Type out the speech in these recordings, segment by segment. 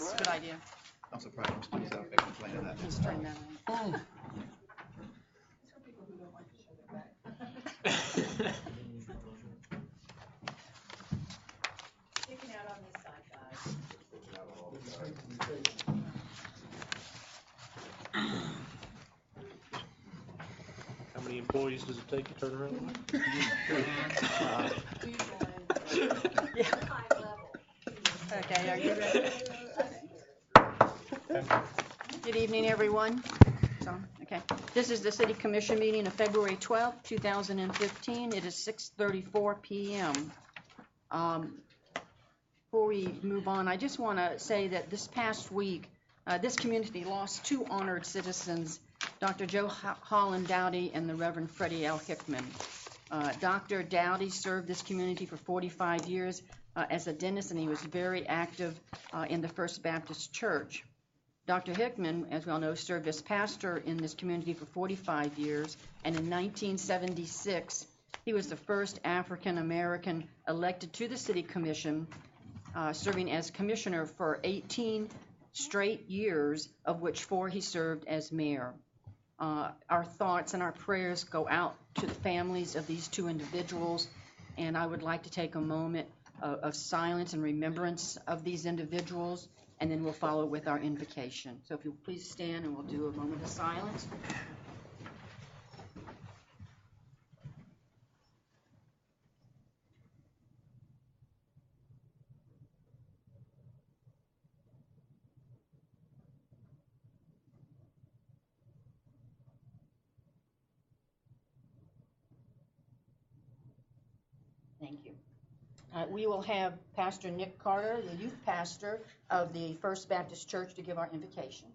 It's a good idea. I'm surprised I'm still self-explaining that. Let's turn that on. Sticking out on this side, guys. How many employees does it take to turn around? Okay, are you ready? Good evening, everyone. Okay. This is the City Commission meeting of February 12th, 2015. It is 6:34 p.m. Before we move on, I just want to say that this past week, this community lost two honored citizens, Dr. Joe Holland Dowdy and the Reverend Freddie L. Hickman. Dr. Dowdy served this community for 45 years as a dentist, and he was very active in the First Baptist Church. Dr. Hickman, as we all know, served as pastor in this community for 45 years, and in 1976, he was the first African American elected to the City Commission, serving as commissioner for 18 straight years, of which 4 he served as mayor. Our thoughts and our prayers go out to the families of these two individuals, and I would like to take a moment of silence and remembrance of these individuals, and then we'll follow with our invocation. So if you'll please stand and we'll do a moment of silence. Thank you. We will have Pastor Nick Carter, the youth pastor of the First Baptist Church, to give our invocation,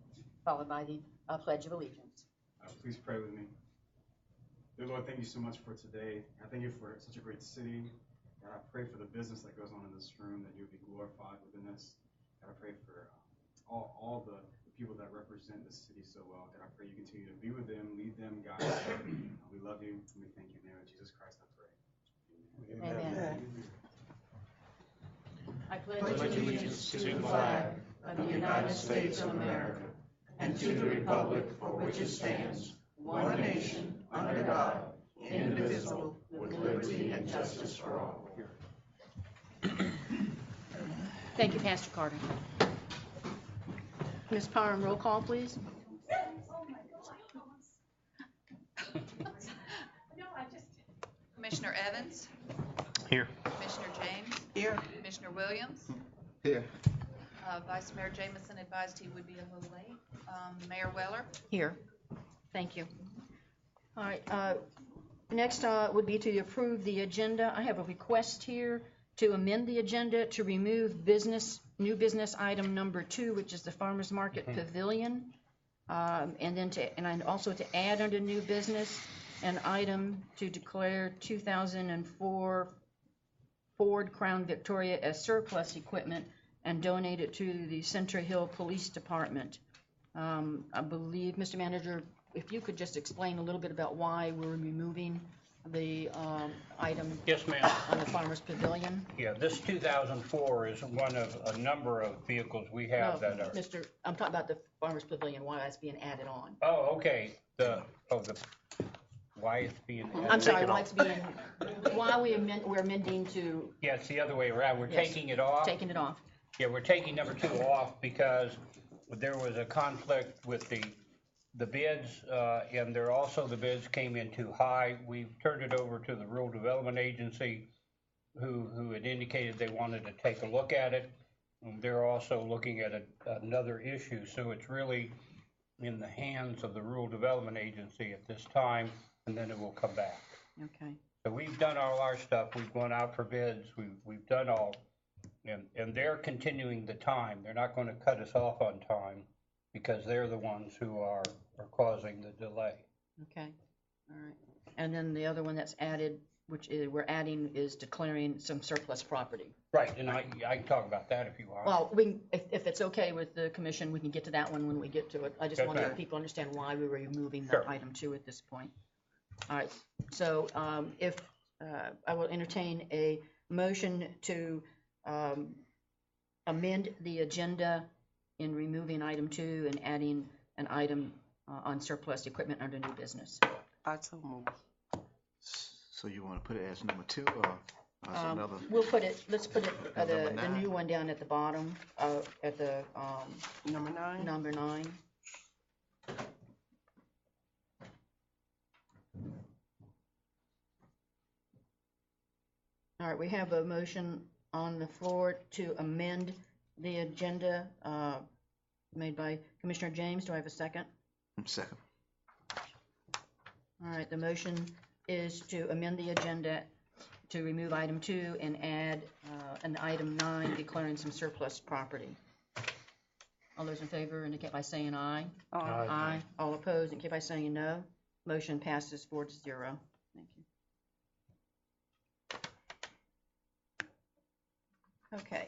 followed by the Pledge of Allegiance. Please pray with me. Dear Lord, thank you so much for today. I thank you for such a great city. God, I pray for the business that goes on in this room, that you would be glorified within this. God, I pray for all the people that represent the city so well. God, I pray you continue to be with them, lead them, guide them. We love you, and we thank you. In the name of Jesus Christ, I pray. Amen. I pledge allegiance to the flag of the United States of America and to the republic for which it stands, one nation, under God, indivisible, with liberty and justice for all. Thank you, Pastor Carter. Ms. Parham, roll call, please. Commissioner Evans? Here. Commissioner James? Here. Commissioner Williams? Here. Vice Mayor Jamison advised he would be a little late. Mayor Weller? Here. Thank you. All right. Next would be to approve the agenda. I have a request here to amend the agenda to remove new business item number 2, which is the Farmers Market Pavilion, and also to add under new business an item to declare 2004 Ford Crown Victoria as surplus equipment and donate it to the Center Hill Police Department. I believe, Mr. Manager, if you could just explain a little bit about why we're removing the item. Yes, ma'am. On the Farmers Pavilion. Yeah, this 2004 is one of a number of vehicles we have that are. Mr., I'm talking about the Farmers Pavilion, why that's being added on. Oh, okay. Why it's being added. I'm sorry, we're amending to. Yeah, it's the other way around. We're Yes. taking it off. Taking it off. Yeah, we're taking number 2 off because there was a conflict with the bids, and the bids came in too high. We've turned it over to the Rural Development Agency, who had indicated they wanted to take a look at it. And they're also looking at another issue, so it's really in the hands of the Rural Development Agency at this time, and then it will come back. Okay. So we've done all our stuff. We've gone out for bids. We've done all, and they're continuing the time. They're not going to cut us off on time because they're the ones who are causing the delay. Okay. All right. And then the other one that's added, which we're adding, is declaring some surplus property. Right, and I can talk about that if you want. Well, if it's okay with the commission, we can get to that one when we get to it. I just want to let people understand why we were removing the item 2 at this point. All right. So if I will entertain a motion to amend the agenda in removing item 2 and adding an item on surplus equipment under new business. I so move. So you want to put it as number 2 or as another? Let's put it, the Number new 9. one down at the bottom, at the, Number 9? number 9. All right, we have a motion on the floor to amend the agenda, made by Commissioner James. Do I have a second? Second. All right, the motion is to amend the agenda to remove item 2 and add an item 9, declaring some surplus property. All those in favor indicate by saying aye. Aye. Aye. All opposed indicate by saying no. Motion passes 4-0. Thank you. Okay.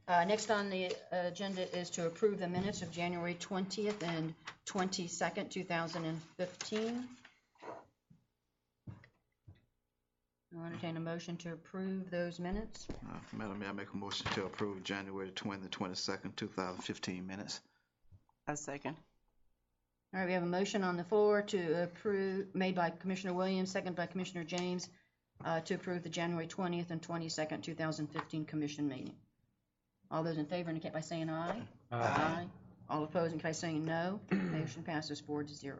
Next on the agenda is to approve the minutes of January 20th and 22nd, 2015. I'll entertain a motion to approve those minutes. Madam Mayor, I make a motion to approve January 20th and 22nd, 2015 minutes. I second. All right, we have a motion on the floor to approve, made by Commissioner Williams, second by Commissioner James, to approve the January 20th and 22nd, 2015 commission meeting. All those in favor indicate by saying aye. Aye. All opposed indicate by saying no. Motion passes 4-0.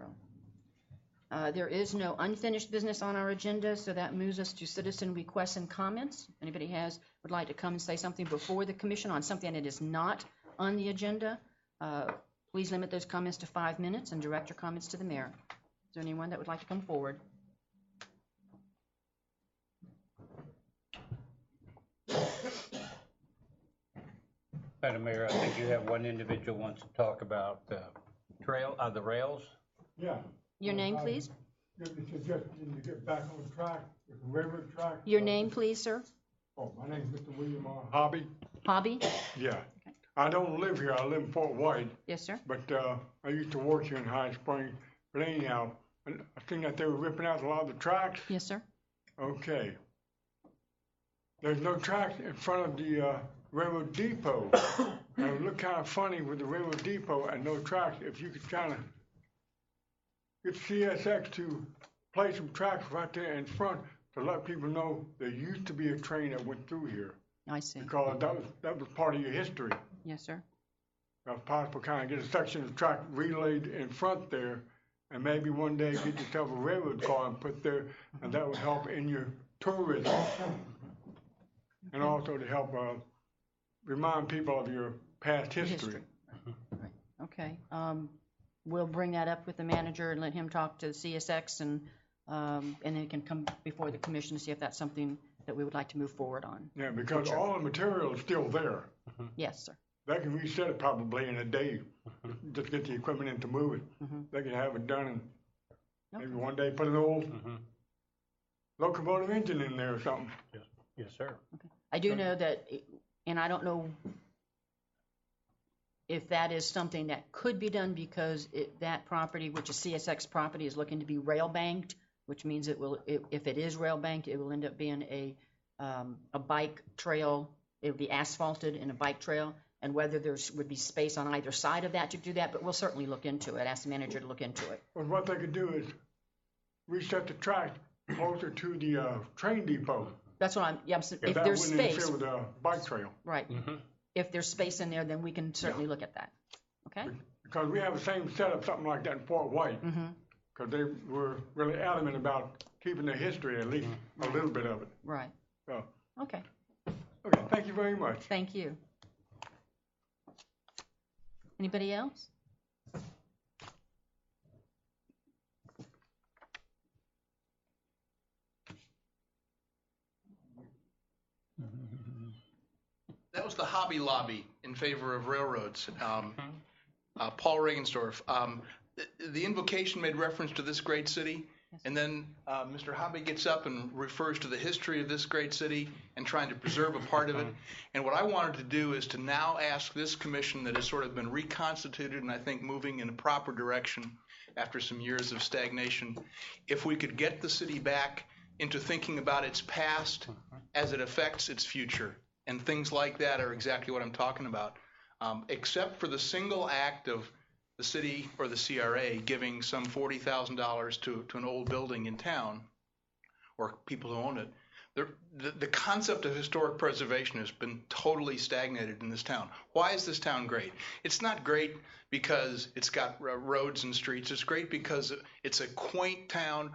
There is no unfinished business on our agenda, so that moves us to citizen requests and comments. If anybody would like to come and say something before the commission on something that is not on the agenda, please limit those comments to 5 minutes and direct your comments to the mayor. Is there anyone that would like to come forward? Madam Mayor, I think you have one individual wants to talk about the the rails. Yeah. Your name, please? The suggestion to get back on track with the railroad track. Your name, please, sir? Oh, my name's Mr. William R. Hobby. Hobby? Yeah. I don't live here. I live in Fort White, Yes, sir. but I used to work here in High Springs. But anyhow, I think that they were ripping out a lot of the tracks. Yes, sir. Okay. There's no tracks in front of the railroad depot. And it would look kind of funny with the railroad depot and no tracks. If you could kind of get CSX to place some tracks right there in front to let people know there used to be a train that went through here. I see. Because that was part of your history. Yes, sir. If possible, kind of get a section of track relayed in front there, and maybe one day get yourself a railroad car and put there, and that would help in your tourism. And also to help remind people of your past history. Right. Okay. We'll bring that up with the manager and let him talk to the CSX, and then it can come before the commission to see if that's something that we would like to move forward on. Yeah, because all the material is still there. Yes, sir. They can reset it probably in a day. Just get the equipment in to move it. They can have it done in maybe one day, put an old locomotive engine in there or something. Yes, sir. Okay. I do know that, and I don't know if that is something that could be done because that property, which is CSX property, is looking to be rail banked, which means it will, if it is rail banked, it will end up being a bike trail. It will be asphalted in a bike trail, and whether would be space on either side of that to do that, but we'll certainly look into it, ask the manager to look into it. But what they could do is reset the track closer to the train depot. That's what if That there's wouldn't space, interfere with the bike trail. right. If there's space in there, then we can certainly look at that. Okay? Because we have the same setup, something like that in Fort White. Because they were really adamant about keeping their history, at least a little bit of it. Right. So, Okay. okay, thank you very much. Thank you. Anybody else? That was the Hobby Lobby in favor of railroads. Paul Regensdorf. The invocation made reference to this great city, and then Mr. Hobby gets up and refers to the history of this great city and trying to preserve a part of it. And what I wanted to do is to now ask this commission that has sort of been reconstituted and I think moving in a proper direction after some years of stagnation, if we could get the city back into thinking about its past as it affects its future. And things like that are exactly what I'm talking about. except for the single act of the city or the CRA giving some $40,000 to an old building in town, or people who own it, the concept of historic preservation has been totally stagnated in this town. Why is this town great? It's not great because it's got roads and streets. It's great because it's a quaint town.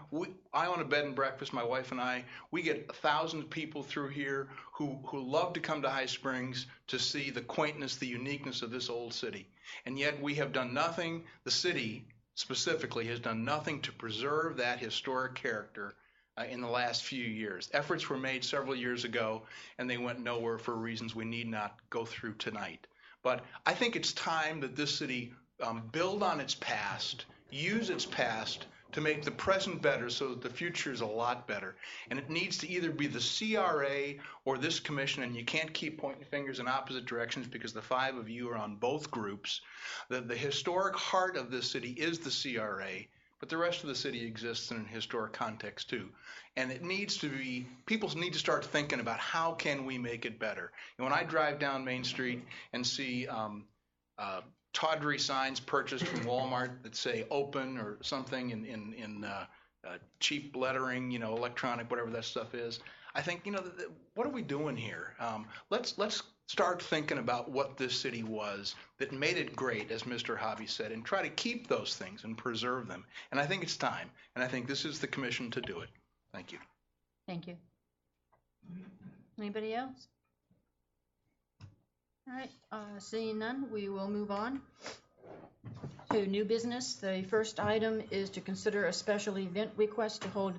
I own a bed and breakfast, my wife and I. We get 1,000 people through here who love to come to High Springs to see the quaintness, the uniqueness of this old city. And yet we have done nothing, the city specifically has done nothing to preserve that historic character in the last few years. Efforts were made several years ago, and they went nowhere for reasons we need not go through tonight. But I think it's time that this city build on its past, use its past to make the present better so that the future is a lot better. And it needs to either be the CRA or this commission, and you can't keep pointing fingers in opposite directions because the 5 of you are on both groups. The historic heart of this city is the CRA, but the rest of the city exists in a historic context too. And it needs to be, people need to start thinking about how can we make it better. And when I drive down Main Street and see tawdry signs purchased from Walmart that say open or something in cheap lettering, electronic, whatever that stuff is, I think, what are we doing here? Let's start thinking about what this city was that made it great, as Mr. Hobby said, and try to keep those things and preserve them. And I think it's time. And I think this is the commission to do it. Thank you. Thank you. Anybody else? All right, seeing none, we will move on to new business. The first item is to consider a special event request to hold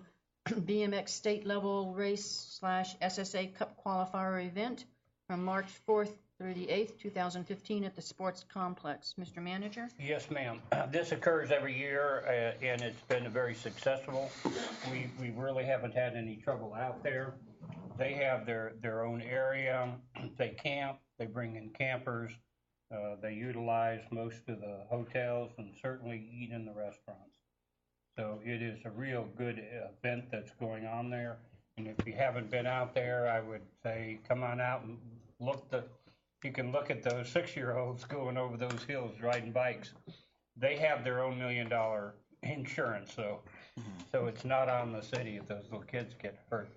BMX state level race / SSA Cup qualifier event from March 4th through the 8th, 2015 at the Sports Complex. Mr. Manager? Yes, ma'am. This occurs every year, and it's been very successful. We really haven't had any trouble out there. They have their own area. They camp. They bring in campers. They utilize most of the hotels and certainly eat in the restaurants. So it is a real good event that's going on there. And if you haven't been out there, I would say come on out and you can look at those 6-year-olds going over those hills riding bikes. They have their own $1 million insurance, so it's not on the city if those little kids get hurt.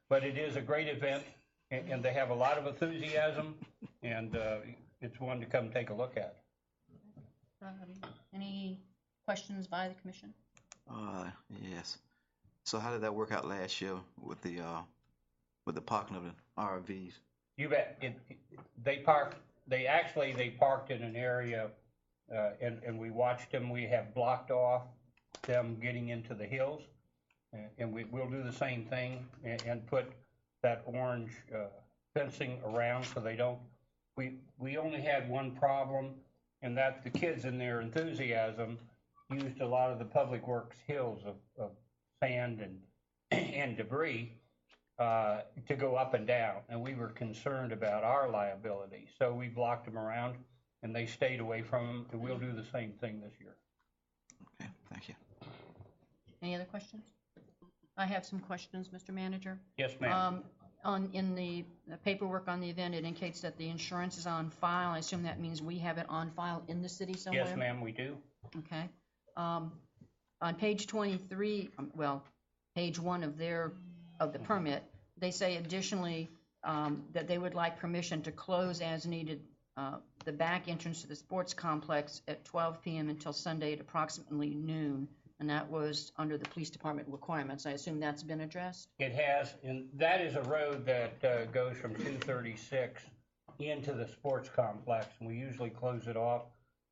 But it is a great event, and they have a lot of enthusiasm, and it's one to come take a look at. Any questions by the commission? Yes. So how did that work out last year with the parking of the RVs? You bet. They parked in an area, and we watched them. We have blocked off them getting into the hills, and we'll do the same thing and put that orange fencing around so they don't. We only had one problem, and that the kids in their enthusiasm used a lot of the public works hills of sand and debris to go up and down, and we were concerned about our liability. So we blocked them around, and they stayed away from them, and we'll do the same thing this year. Okay, thank you. Any other questions? I have some questions, Mr. Manager. Yes, ma'am. In the paperwork on the event, it indicates that the insurance is on file. I assume that means we have it on file in the city somewhere? Yes, ma'am, we do. Okay. On page 23, page 1 of the permit, they say additionally that they would like permission to close as needed the back entrance to the sports complex at 12 p.m. until Sunday at approximately noon, and that was under the police department requirements. I assume that's been addressed? It has, and that is a road that goes from 236 into the sports complex, and we usually close it off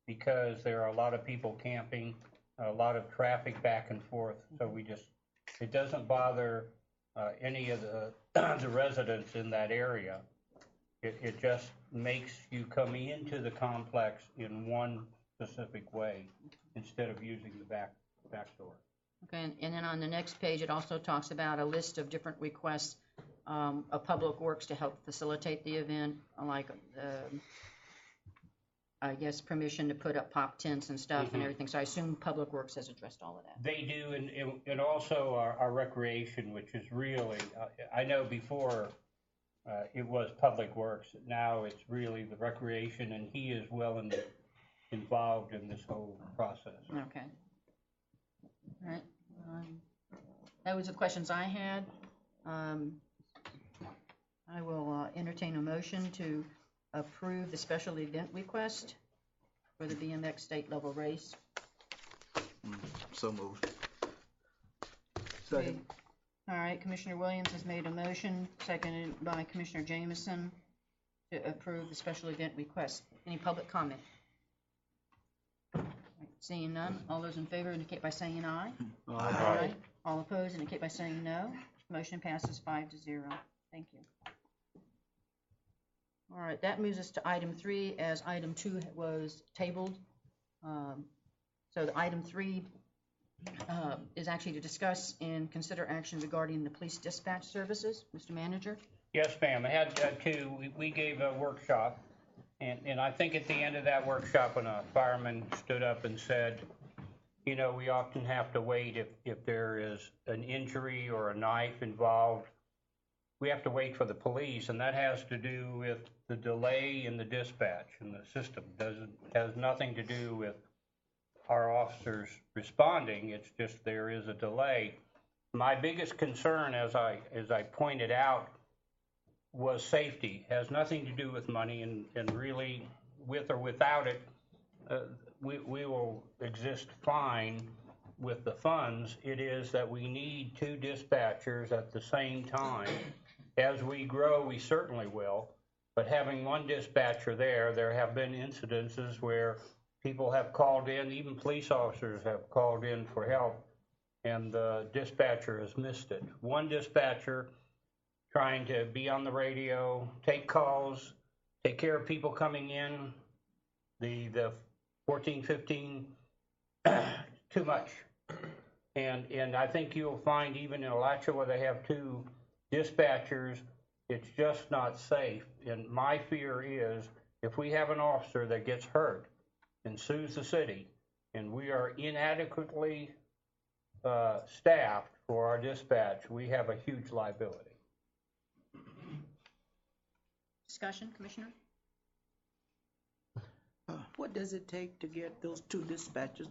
because there are a lot of people camping, a lot of traffic back and forth, so it doesn't bother any of the residents in that area. It just makes you come into the complex in one specific way instead of using the back door. Okay, and then on the next page, it also talks about a list of different requests of Public Works to help facilitate the event, like I guess permission to put up pop tents and stuff and everything. So I assume Public Works has addressed all of that. They do, and also our recreation, which is really, I know before it was Public Works. Now it's really the recreation, and he is well involved in this whole process. Okay. All right. That was the questions I had. I will entertain a motion to approve the special event request for the BMX state level race. So moved. Second. All right, Commissioner Williams has made a motion, seconded by Commissioner Jameson, to approve the special event request. Any public comment? Seeing none, all those in favor indicate by saying aye. Aye. All opposed indicate by saying no. Motion passes 5-0. Thank you. All right, that moves us to item 3, as item 2 was tabled. So the item 3 is actually to discuss and consider action regarding the police dispatch services. Mr. Manager? Yes, ma'am. I had we gave a workshop, and I think at the end of that workshop, when a fireman stood up and said, you know, we often have to wait if there is an injury or a knife involved. We have to wait for the police, and that has to do with the delay in the dispatch and the system. Has nothing to do with our officers responding. It's just there is a delay. My biggest concern, as I pointed out, was safety. Has nothing to do with money, and really, with or without it, we will exist fine with the funds. It is that we need 2 dispatchers at the same time. As we grow, we certainly will, but having 1 dispatcher there have been incidences where people have called in, even police officers have called in for help, and the dispatcher has missed it. 1 dispatcher trying to be on the radio, take calls, take care of people coming in, the 14, 15, too much. And I think you'll find even in Alachua where they have 2 dispatchers, it's just not safe. And my fear is if we have an officer that gets hurt and sues the city, and we are inadequately staffed for our dispatch, we have a huge liability. Discussion, Commissioner? What does it take to get those 2 dispatchers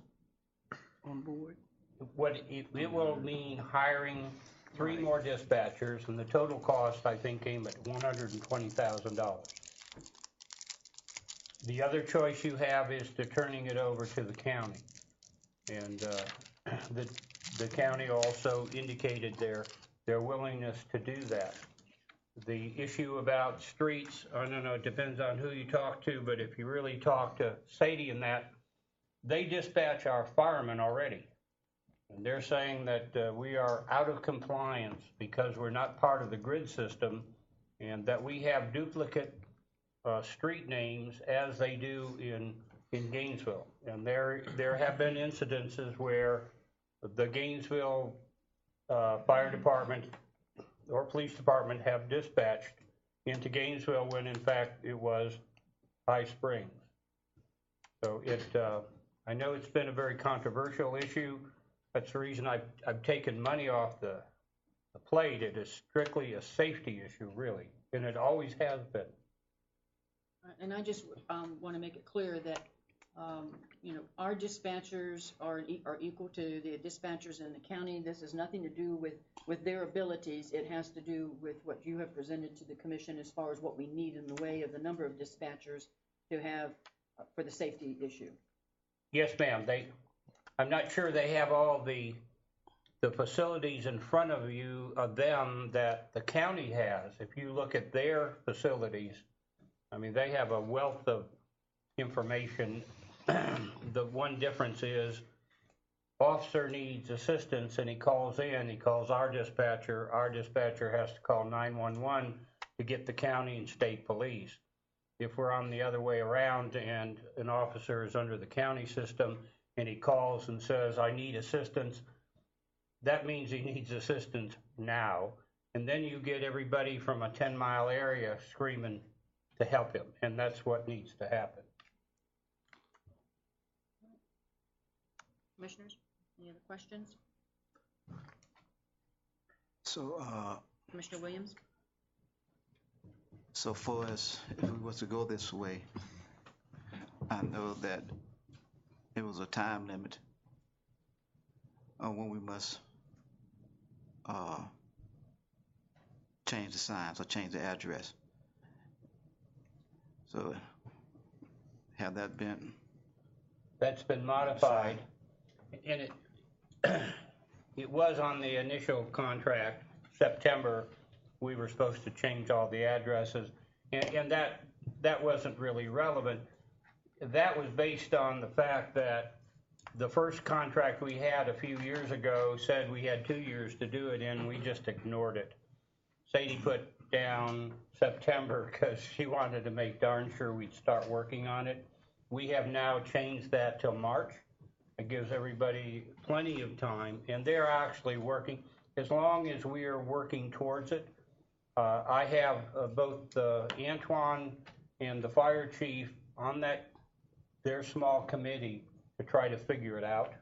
on board? What it will mean hiring 3 more dispatchers, and the total cost, I think, came at $120,000. The other choice you have is to turning it over to the county. And the county also indicated their willingness to do that. The issue about streets, I don't know, it depends on who you talk to, but if you really talk to Sadie and that, they dispatch our firemen already. And they're saying that we are out of compliance because we're not part of the grid system, and that we have duplicate street names as they do in Gainesville. And there have been incidences where the Gainesville Fire Department or Police Department have dispatched into Gainesville when in fact it was High Springs. So I know it's been a very controversial issue. That's the reason I've taken money off the plate. It is strictly a safety issue, really, and it always has been. And I just want to make it clear that, you know, our dispatchers are equal to the dispatchers in the county. This has nothing to do with their abilities. It has to do with what you have presented to the commission as far as what we need in the way of the number of dispatchers to have for the safety issue. Yes, ma'am. I'm not sure they have all the facilities in front of them that the county has. If you look at their facilities, I mean, they have a wealth of information. The one difference is officer needs assistance and he calls our dispatcher has to call 911 to get the county and state police. If we're on the other way around and an officer is under the county system and he calls and says, I need assistance, that means he needs assistance now. And then you get everybody from a 10-mile area screaming to help him, and that's what needs to happen. Commissioners, any other questions? So, Commissioner Williams? So far as if we was to go this way, I know that it was a time limit on when we must change the signs or change the address. So have that been? That's been modified, and it was on the initial contract, September, we were supposed to change all the addresses, and that wasn't really relevant. That was based on the fact that the first contract we had a few years ago said we had 2 years to do it in, we just ignored it. Sadie put down September because she wanted to make darn sure we'd start working on it. We have now changed that till March. It gives everybody plenty of time, and they're actually working. As long as we are working towards it, I have both Antoine and the fire chief on their small committee to try to figure it out.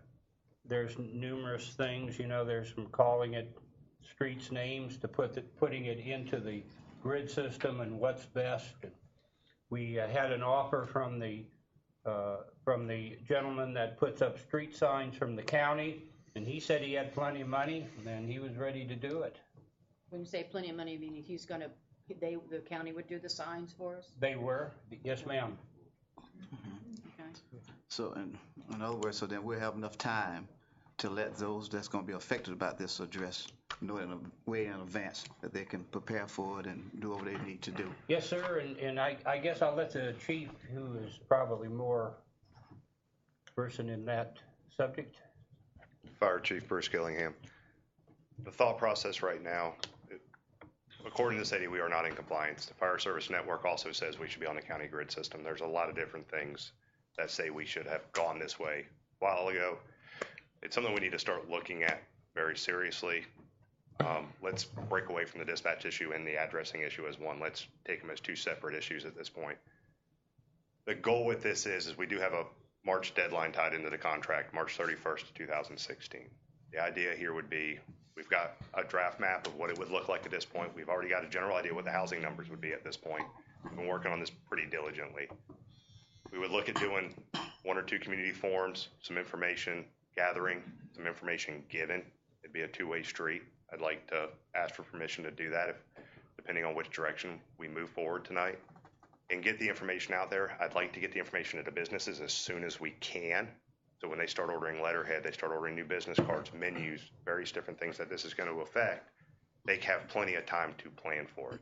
There's numerous things, there's from calling it streets names to putting it into the grid system and what's best. We had an offer from the gentleman that puts up street signs from the county, and he said he had plenty of money and he was ready to do it. When you say plenty of money, meaning the county would do the signs for us? They were, yes ma'am. Okay. So in other words, so then we'll have enough time to let those that's going to be affected about this address know in a way in advance that they can prepare for it and do what they need to do. Yes, sir, and I guess I'll let the chief, who is probably more versed in that subject. Fire Chief Bruce Gillingham. The thought process right now, according to the city, we are not in compliance. The Fire Service Network also says we should be on the county grid system. There's a lot of different things that say we should have gone this way a while ago. It's something we need to start looking at very seriously. Let's break away from the dispatch issue and the addressing issue as one. Let's take them as two separate issues at this point. The goal with this is we do have a March deadline tied into the contract, March 31st, 2016. The idea here would be we've got a draft map of what it would look like at this point. We've already got a general idea what the housing numbers would be at this point. We've been working on this pretty diligently. We would look at doing 1 or 2 community forums, some information gathering, some information given. It'd be a two-way street. I'd like to ask for permission to do that depending on which direction we move forward tonight, and get the information out there. I'd like to get the information to the businesses as soon as we can. So when they start ordering letterhead, they start ordering new business cards, menus, various different things that this is going to affect, they have plenty of time to plan for it.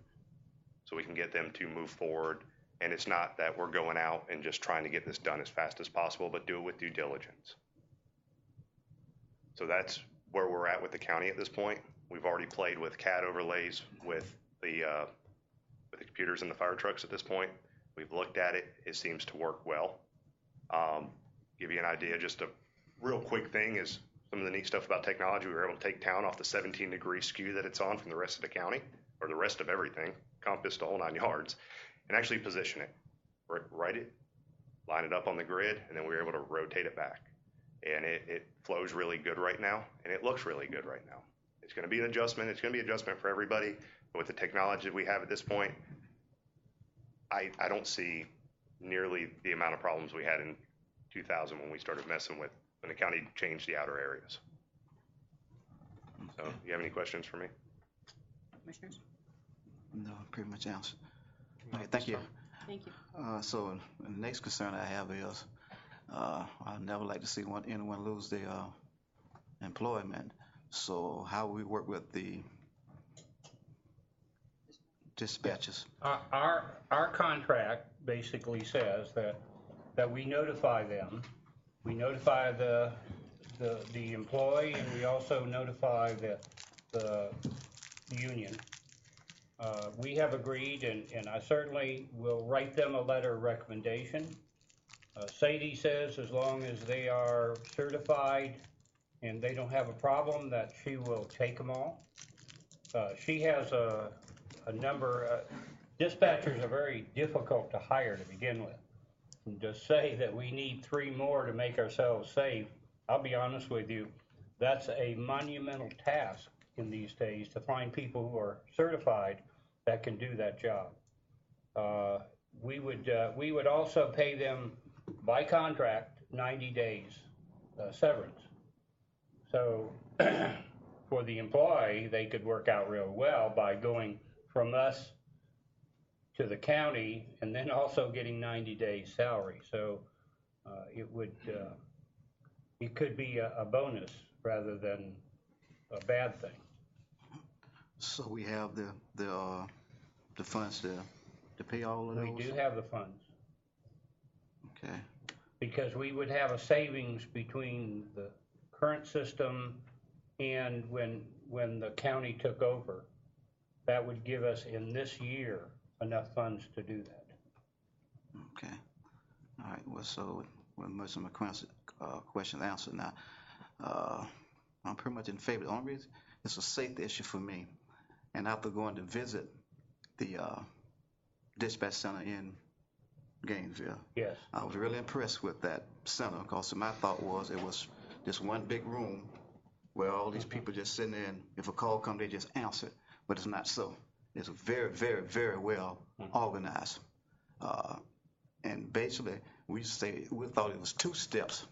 So we can get them to move forward. And it's not that we're going out and just trying to get this done as fast as possible, but do it with due diligence. So that's where we're at with the county at this point. We've already played with CAD overlays with the computers in the fire trucks at this point. We've looked at it. It seems to work well. Give you an idea, just a real quick thing is some of the neat stuff about technology. We were able to take town off the 17-degree skew that it's on from the rest of the county, or the rest of everything, compass the whole 9 yards, and actually position it, write it, line it up on the grid, and then we were able to rotate it back. And it flows really good right now, and it looks really good right now. It's going to be an adjustment. It's going to be an adjustment for everybody. But with the technology we have at this point, I don't see nearly the amount of problems we had in 2000 when we started messing with, when the county changed the outer areas. So, you have any questions for me? Commissioners? No, pretty much answered. Okay, thank you. Thank you. So the next concern I have is I'd never like to see anyone lose their employment. So how we work with the dispatchers? Our contract basically says that we notify them. We notify the employee, and we also notify the union. We have agreed, and I certainly will write them a letter of recommendation. Sadie says as long as they are certified and they don't have a problem, that she will take them all. She has a number. Dispatchers are very difficult to hire to begin with. And to say that we need 3 more to make ourselves safe, I'll be honest with you, that's a monumental task in these days to find people who are certified that can do that job. We would also pay them by contract 90 days severance. So for the employee, they could work out real well by going from us to the county and then also getting 90 days salary. So it could be a bonus rather than a bad thing. So we have the funds to pay all of those? We do have the funds. Okay. Because we would have a savings between the current system and when the county took over. That would give us in this year enough funds to do that. Okay. All right. Well, so with most of my questions answered now, I'm pretty much in favor. The only reason it's a safety issue for me. And after going to visit the dispatch center in Gainesville, yes, I was really impressed with that center because my thought was it was just one big room where all these people just sitting there and if a call comes, they just answer it. But it's not so. It's very, very, very well organized. And basically, we thought it was 2 steps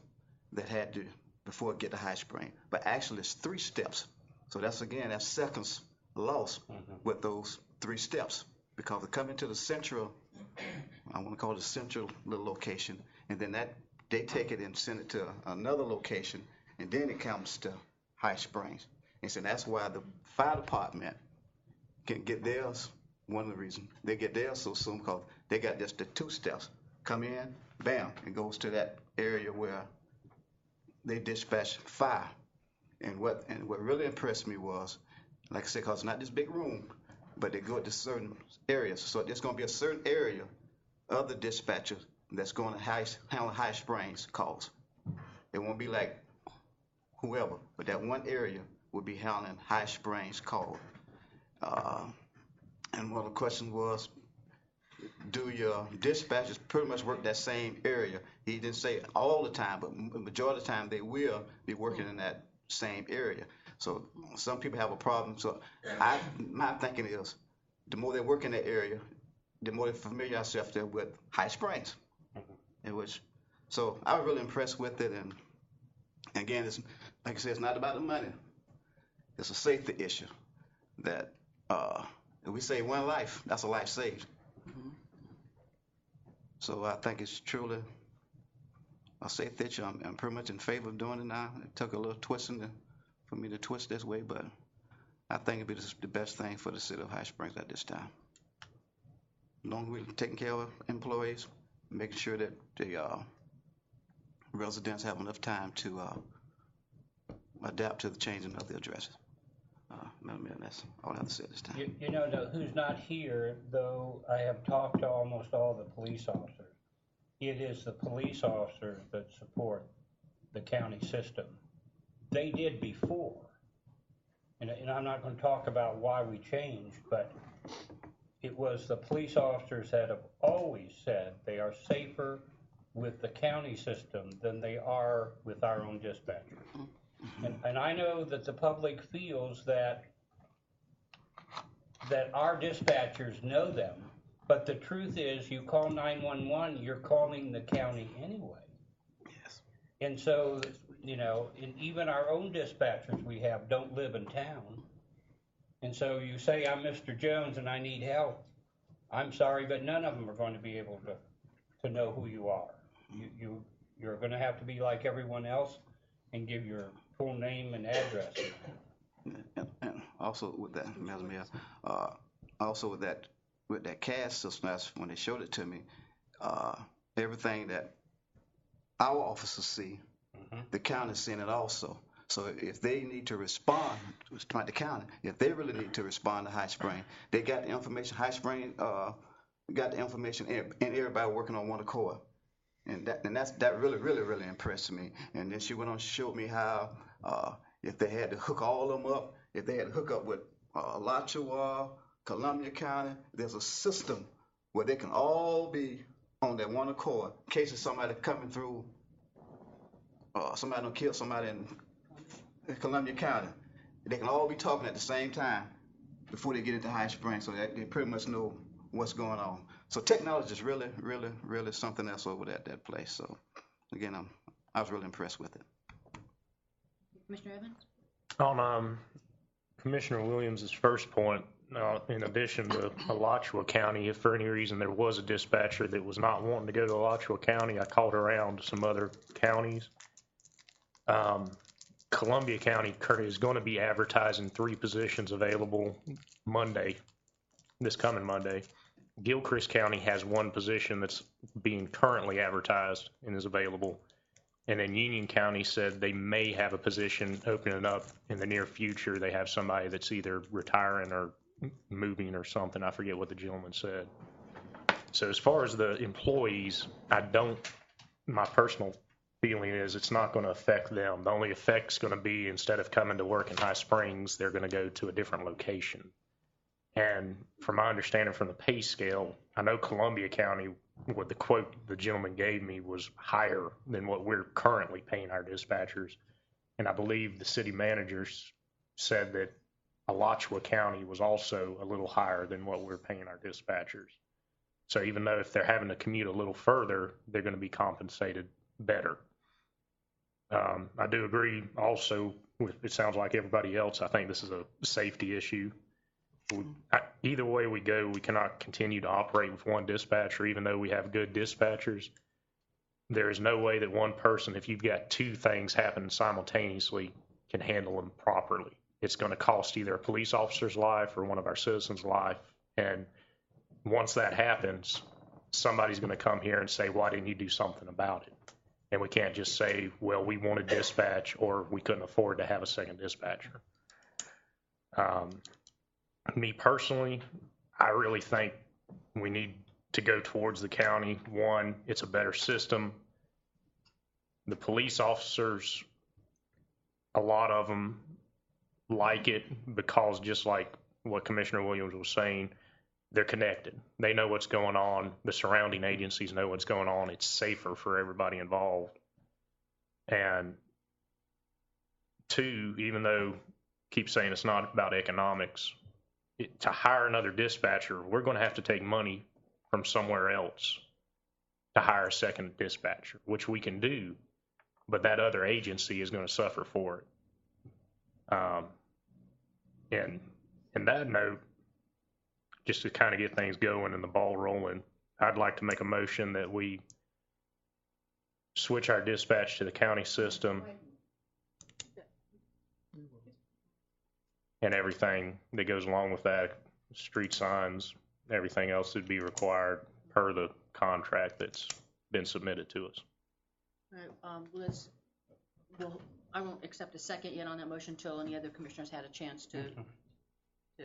that had to, before it get to High Spring. But actually, it's 3 steps. So that's seconds lost with those 3 steps. Because they come into the central, I want to call it the central little location, and then they take it and send it to another location, and then it comes to High Springs. And so that's why the fire department can get theirs. One of the reasons they get theirs so soon because they got just the 2 steps. Come in, bam, and goes to that area where they dispatch fire. And what really impressed me was, like I said, because it's not this big room, but they go to certain areas. So there's going to be a certain area of the dispatchers that's going to handle High Springs calls. It won't be like whoever, but that one area will be handling High Springs call. And one of the questions was, do your dispatchers pretty much work that same area? He didn't say all the time, but the majority of the time they will be working in that same area. So some people have a problem. So my thinking is, the more they work in that area, the more they familiar themselves there with High Springs. So I was really impressed with it. And again, it's, like I said, it's not about the money. It's a safety issue that if we save one life, that's a life saved. So I think it's truly a safety issue. I'm pretty much in favor of doing it now. It took a little twisting for me to twist this way, but I think it'd be the best thing for the city of High Springs at this time. As long as we're taking care of employees, making sure that the residents have enough time to adapt to the changing of the addresses. That's all I have to say at this time. You know who's not here, though I have talked to almost all the police officers. It is the police officers that support the county system. They did before. And I'm not going to talk about why we changed, but it was the police officers that have always said they are safer with the county system than they are with our own dispatchers. And I know that the public feels that our dispatchers know them, but the truth is you call 911, you're calling the county anyway. Yes. And so, and even our own dispatchers we have don't live in town. And so you say, I'm Mr. Jones and I need help. I'm sorry, but none of them are going to be able to know who you are. You're going to have to be like everyone else and give your full name and address. And also with that, Madam Mayor, also with that CAS system, when they showed it to me, everything that our officers see, the county's seeing it also. So if they need to respond to the county, if they really need to respond to High Spring, they got the information. High Spring got the information, and everybody working on one accord. And that really, really, really impressed me. And then she went on to show me how if they had to hook all of them up, if they had to hook up with Alachua, Columbia County, there's a system where they can all be on that one accord in case of somebody coming through, somebody done killed somebody in Columbia County. They can all be talking at the same time before they get into High Springs, so that they pretty much know what's going on. So technology is really, really, really something else over there at that place. So again, I was really impressed with it. Commissioner Evans? On Commissioner Williams' first point, in addition to Alachua County, if for any reason there was a dispatcher that was not wanting to go to Alachua County, I called around to some other counties. Columbia County is going to be advertising 3 positions available this coming Monday. Gilchrist County has 1 position that's being currently advertised and is available. And then Union County said they may have a position opening up in the near future. They have somebody that's either retiring or moving or something. I forget what the gentleman said. So as far as the employees, my personal feeling is it's not going to affect them. The only effect's going to be instead of coming to work in High Springs, they're going to go to a different location. And from my understanding from the pay scale, I know Columbia County, what the quote the gentleman gave me was higher than what we're currently paying our dispatchers. And I believe the city managers said that Alachua County was also a little higher than what we're paying our dispatchers. So even though if they're having to commute a little further, they're going to be compensated better. I do agree also with, it sounds like everybody else, I think this is a safety issue. Either way we go, we cannot continue to operate with 1 dispatcher, even though we have good dispatchers. There is no way that one person, if you've got 2 things happening simultaneously, can handle them properly. It's going to cost either a police officer's life or one of our citizens' life. And once that happens, somebody's going to come here and say, why didn't you do something about it? And we can't just say, well, we wanted dispatch or we couldn't afford to have a second dispatcher. Me personally, I really think we need to go towards the county. 1, it's a better system. The police officers, a lot of them like it because just like what Commissioner Williams was saying, they're connected. They know what's going on. The surrounding agencies know what's going on. It's safer for everybody involved. And 2, even though I keep saying it's not about economics, to hire another dispatcher, we're going to have to take money from somewhere else to hire a second dispatcher, which we can do, but that other agency is going to suffer for it. And in that note, just to kind of get things going and the ball rolling, I'd like to make a motion that we switch our dispatch to the county system and everything that goes along with that, street signs, everything else would be required per the contract that's been submitted to us. All right, Liz, I won't accept a second yet on that motion until any other commissioners had a chance to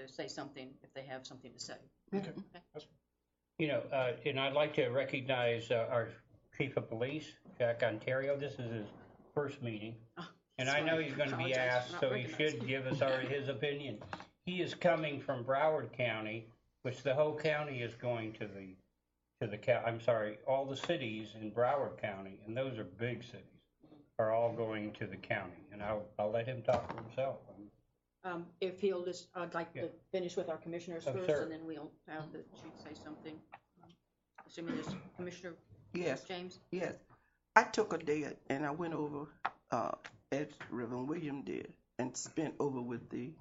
say something if they have something to say. Okay. You know, and I'd like to recognize our chief of police, Jack Ontario. This is his first meeting. And I know he's going to be asked, so he should give us his opinion. He is coming from Broward County, which the whole county is going to all the cities in Broward County, and those are big cities, are all going to the county. And I'll let him talk for himself. If he'll just, I'd like to finish with our commissioners first, sure. and then we'll have the chief say something. Assuming this Commissioner James? Yes. I took a day and I went over, as Reverend William did, and spent over with the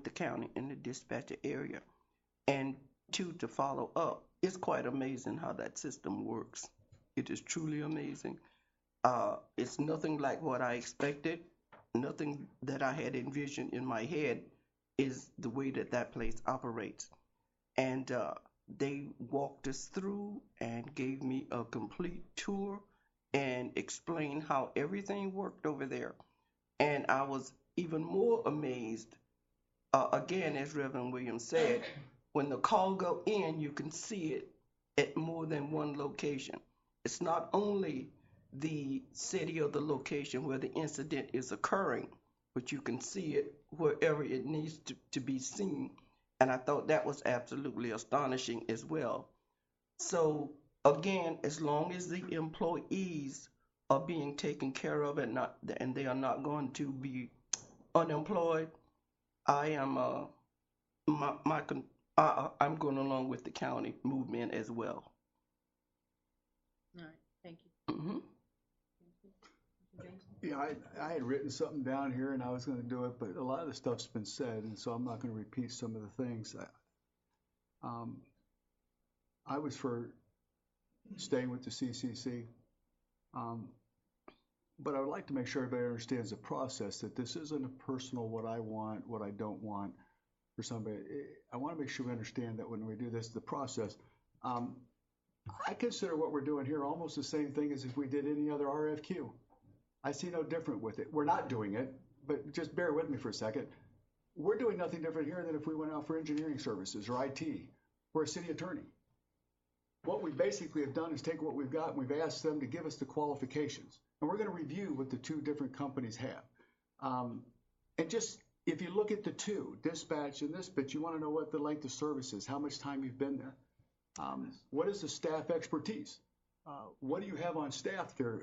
county in the dispatcher area. And to follow up, it's quite amazing how that system works. It is truly amazing. It's nothing like what I expected. Nothing that I had envisioned in my head is the way that place operates. And they walked us through and gave me a complete tour and explained how everything worked over there. And I was even more amazed, again, as Reverend Williams said, when the call go in, you can see it at more than one location. It's not only the city or the location where the incident is occurring, but you can see it wherever it needs to be seen. And I thought that was absolutely astonishing as well. So again, as long as the employees are being taken care of and they are not going to be unemployed, I am I'm going along with the county movement as well. All right, thank you. Hmm. Yeah, I had written something down here and I was going to do it, but a lot of the stuff's been said, and so I'm not going to repeat some of the things. I was for staying with the CCC, but I would like to make sure everybody understands the process, that this isn't a personal what I want, what I don't want for somebody. I want to make sure we understand that when we do this, the process. I consider what we're doing here almost the same thing as if we did any other RFQ. I see no different with it. We're not doing it, but just bear with me for a second. We're doing nothing different here than if we went out for engineering services or IT or a city attorney. What we basically have done is take what we've got and we've asked them to give us the qualifications. And we're going to review what the two different companies have. And just, if you look at the two, dispatch and this, but you want to know what the length of service is, how much time you've been there. What is the staff expertise? What do you have on staff there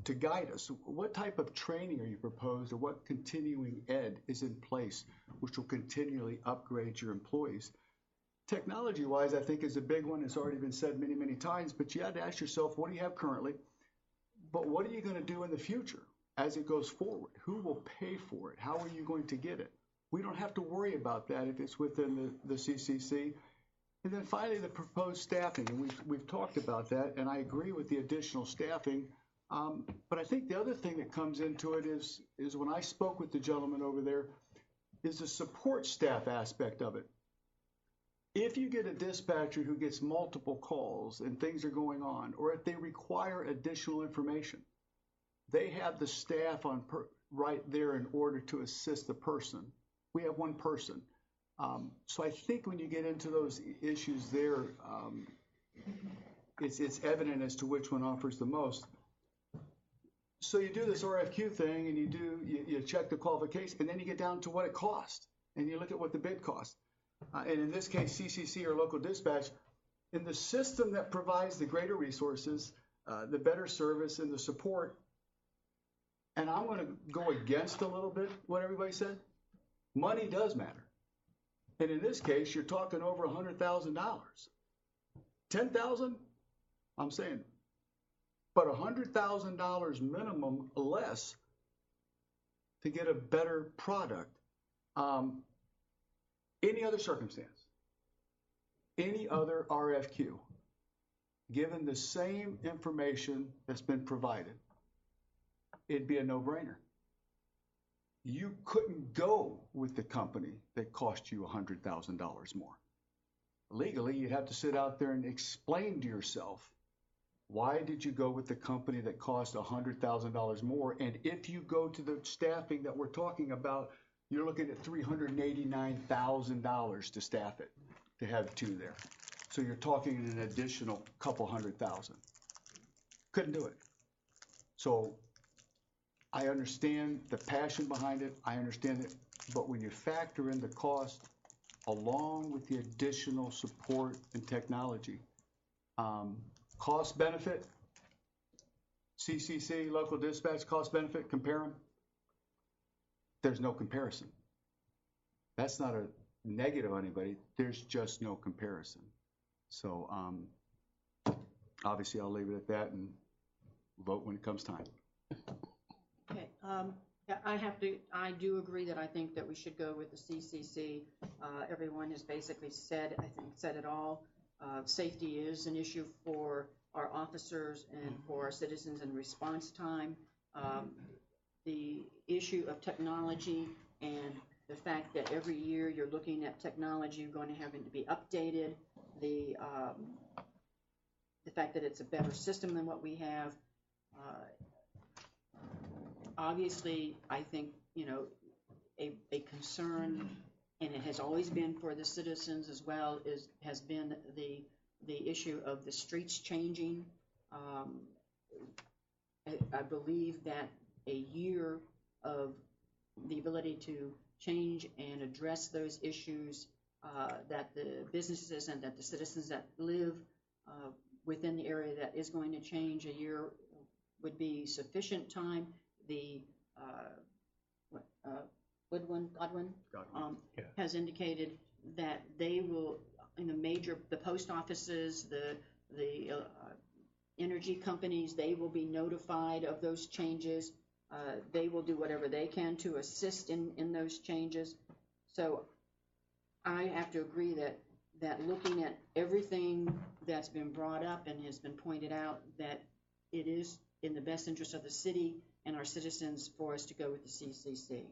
to guide us? What type of training are you proposed, or what continuing ed is in place which will continually upgrade your employees? Technology-wise, I think is a big one. It's already been said many, many times, but you have to ask yourself, what do you have currently? But what are you going to do in the future as it goes forward? Who will pay for it? How are you going to get it? We don't have to worry about that if it's within the CCC. And then finally, the proposed staffing, and we've talked about that, and I agree with the additional staffing. But I think the other thing that comes into it is when I spoke with the gentleman over there, is the support staff aspect of it. If you get a dispatcher who gets multiple calls and things are going on, or if they require additional information, they have the staff right there in order to assist the person. We have one person. So I think when you get into those issues there, it's evident as to which one offers the most. So you do this RFQ thing, and you check the qualification, and then you get down to what it costs, and you look at what the bid costs. And in this case, CCC or local dispatch, in the system that provides the greater resources, the better service, and the support. And I'm going to go against a little bit what everybody said. Money does matter. And in this case, you're talking over $100,000. $10,000, I'm saying, but $100,000 minimum less to get a better product. Any other circumstance, any other RFQ, given the same information that's been provided, it'd be a no-brainer. You couldn't go with the company that cost you $100,000 more. Legally, you'd have to sit out there and explain to yourself, why did you go with the company that cost $100,000 more? And if you go to the staffing that we're talking about, you're looking at $389,000 to staff it, to have two there. So you're talking an additional couple $100,000. Couldn't do it. So I understand the passion behind it. I understand it. But when you factor in the cost along with the additional support and technology, cost benefit, CCC, local dispatch, cost benefit, compare them. There's no comparison. That's not a negative on anybody. There's just no comparison. So obviously I'll leave it at that and vote when it comes time. Okay, I do agree that I think that we should go with the CCC. Everyone has basically said it all. Safety is an issue for our officers and for our citizens in response time. The issue of technology and the fact that every year you're looking at technology going to having to be updated, the fact that it's a better system than what we have. Obviously, I think, a concern, and it has always been for the citizens as well, has been the issue of the streets changing. I believe that a year of the ability to change and address those issues that the businesses and that the citizens that live within the area that is going to change, a year would be sufficient time. The Godwin has indicated that they will the post offices, the energy companies, they will be notified of those changes. They will do whatever they can to assist in those changes. So I have to agree that looking at everything that's been brought up and has been pointed out, that it is in the best interest of the city and our citizens for us to go with the CCC.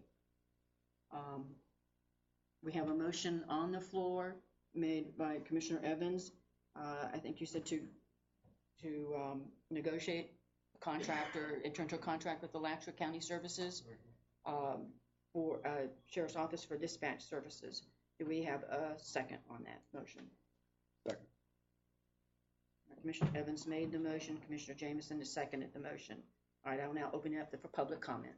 We have a motion on the floor made by Commissioner Evans. I think you said to negotiate a contract or enter into a contract with Alachua County Services for Sheriff's Office for dispatch services. Do we have a second on that motion? Second. Commissioner Evans made the motion. Commissioner Jameson has seconded the motion. All right, I will now open it up for public comment.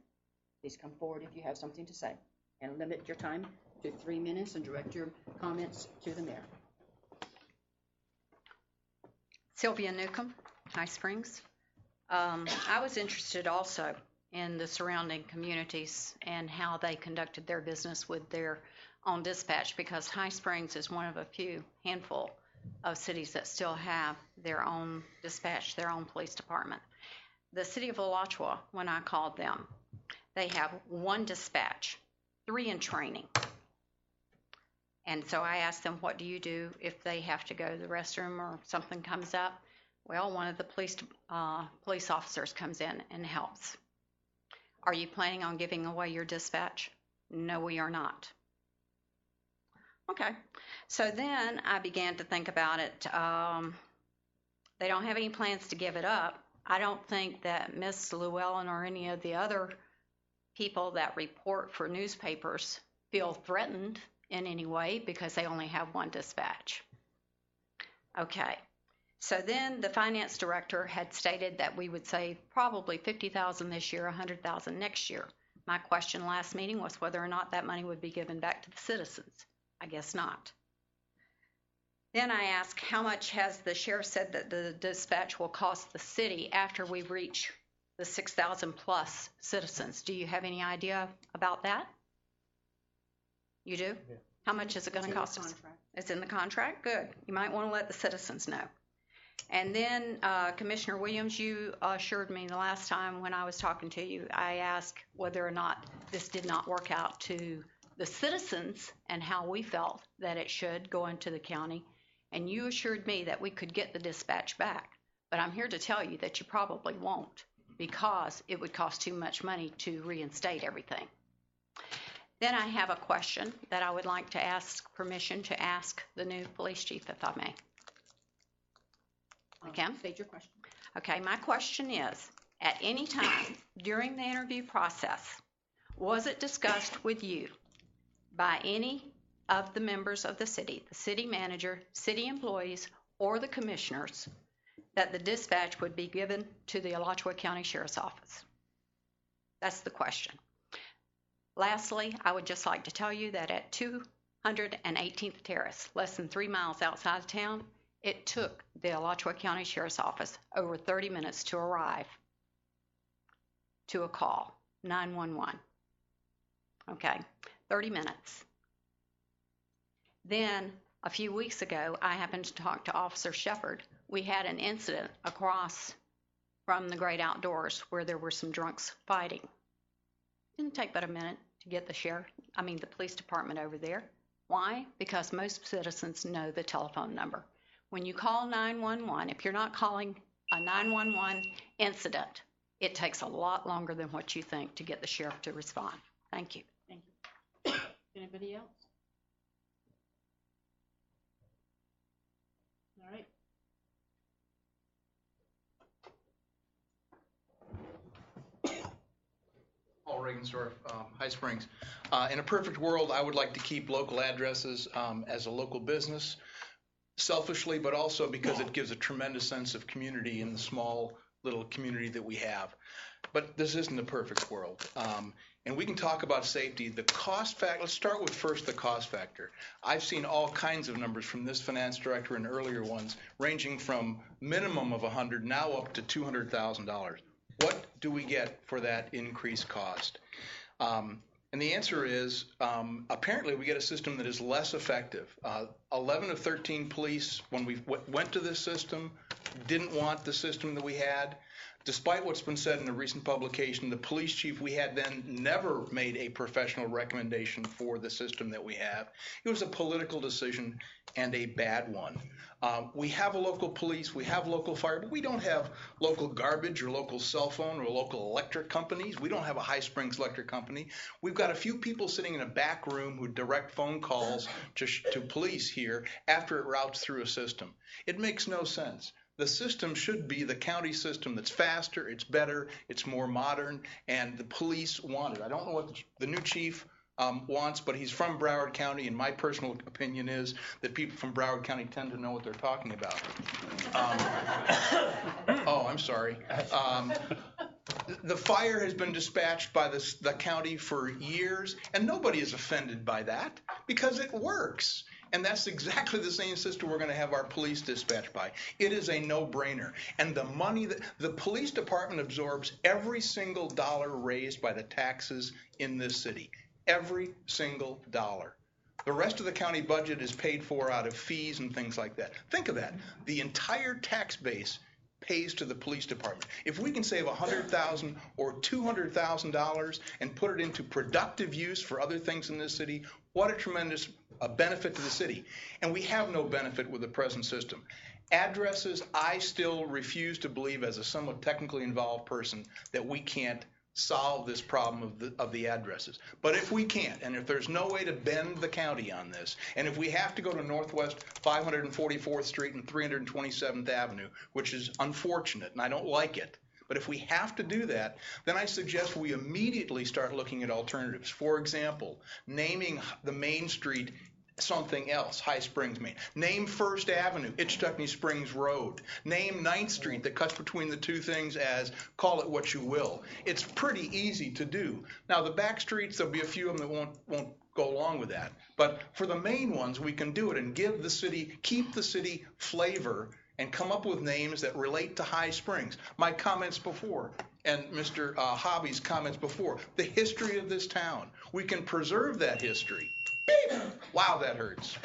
Please come forward if you have something to say, and limit your time to 3 minutes and direct your comments to the mayor. Sylvia Newcomb, High Springs. I was interested also in the surrounding communities and how they conducted their business with their own dispatch, because High Springs is one of a few handful of cities that still have their own dispatch, their own police department. The city of Alachua, when I called them, they have 1 dispatch, 3 in training. And so I asked them, what do you do if they have to go to the restroom or something comes up? Well, one of the police officers comes in and helps. Are you planning on giving away your dispatch? No, we are not. Okay. So then I began to think about it. They don't have any plans to give it up. I don't think that Ms. Llewellyn or any of the other people that report for newspapers feel threatened in any way because they only have 1 dispatch. Okay. So then the finance director had stated that we would save probably $50,000 this year, $100,000 next year. My question last meeting was whether or not that money would be given back to the citizens. I guess not. Then I asked, how much has the sheriff said that the dispatch will cost the city after we reach the 6,000 plus citizens? Do you have any idea about that? You do? Yeah. How much is it going to cost us? It's in the contract? Good. You might want to let the citizens know. And then, Commissioner Williams, you assured me the last time when I was talking to you, I asked whether or not this did not work out to the citizens and how we felt that it should go into the county. And you assured me that we could get the dispatch back. But I'm here to tell you that you probably won't, because it would cost too much money to reinstate everything. Then I have a question that I would like to ask permission to ask the new police chief, if I may. I can? State your question. Okay, my question is, at any time during the interview process, was it discussed with you by any of the members of the city manager, city employees, or the commissioners, that the dispatch would be given to the Alachua County Sheriff's Office? That's the question. Lastly, I would just like to tell you that at 218th Terrace, less than 3 miles outside of town, it took the Alachua County Sheriff's Office over 30 minutes to arrive to a call, 911. Okay, 30 minutes. Then, a few weeks ago, I happened to talk to Officer Shepard. We had an incident across from the Great Outdoors where there were some drunks fighting. Didn't take but a minute to get the police department over there. Why? Because most citizens know the telephone number. When you call 911, if you're not calling a 911 incident, it takes a lot longer than what you think to get the sheriff to respond. Thank you. Thank you. Anybody else? All right. Paul Regensdorf, High Springs. In a perfect world, I would like to keep local addresses as a local business, selfishly, but also because it gives a tremendous sense of community in the small little community that we have. But this isn't a perfect world. And we can talk about safety. The cost factor, let's start with first the cost factor. I've seen all kinds of numbers from this finance director and earlier ones, ranging from minimum of $100,000 now up to $200,000. What do we get for that increased cost? And the answer is, apparently we get a system that is less effective. 11 of 13 police, when we went to this system, didn't want the system that we had. Despite what's been said in a recent publication, the police chief we had then never made a professional recommendation for the system that we have. It was a political decision and a bad one. We have a local police, we have local fire, but we don't have local garbage or local cell phone or local electric companies. We don't have a High Springs Electric Company. We've got a few people sitting in a back room who direct phone calls to police here after it routes through a system. It makes no sense. The system should be the county system that's faster, it's better, it's more modern, and the police want it. I don't know what the new chief wants, but he's from Broward County, and my personal opinion is that people from Broward County tend to know what they're talking about. Oh, I'm sorry. The fire has been dispatched by the county for years, and nobody is offended by that because it works. And that's exactly the same system we're going to have our police dispatched by. It is a no-brainer. And the money that the police department absorbs every single dollar raised by the taxes in this city. Every single dollar. The rest of the county budget is paid for out of fees and things like that. Think of that. The entire tax base pays to the police department. If we can save $100,000 or $200,000 and put it into productive use for other things in this city, what a tremendous benefit to the city. And we have no benefit with the present system. Addresses, I still refuse to believe, as a somewhat technically involved person, that we can't solve this problem of the addresses. But if we can't, and if there's no way to bend the county on this, and if we have to go to Northwest 544th Street and 327th Avenue, which is unfortunate, and I don't like it, but if we have to do that, then I suggest we immediately start looking at alternatives. For example, naming the main street something else, High Springs, Maine. Name First Avenue, Itchtuckney Springs Road. Name 9th Street that cuts between the two things as call it what you will. It's pretty easy to do. Now, the back streets, there'll be a few of them that won't go along with that. But for the main ones, we can do it and give the city, keep the city flavor and come up with names that relate to High Springs. My comments before, and Mr. Hobby's comments before, the history of this town. We can preserve that history. Wow, that hurts.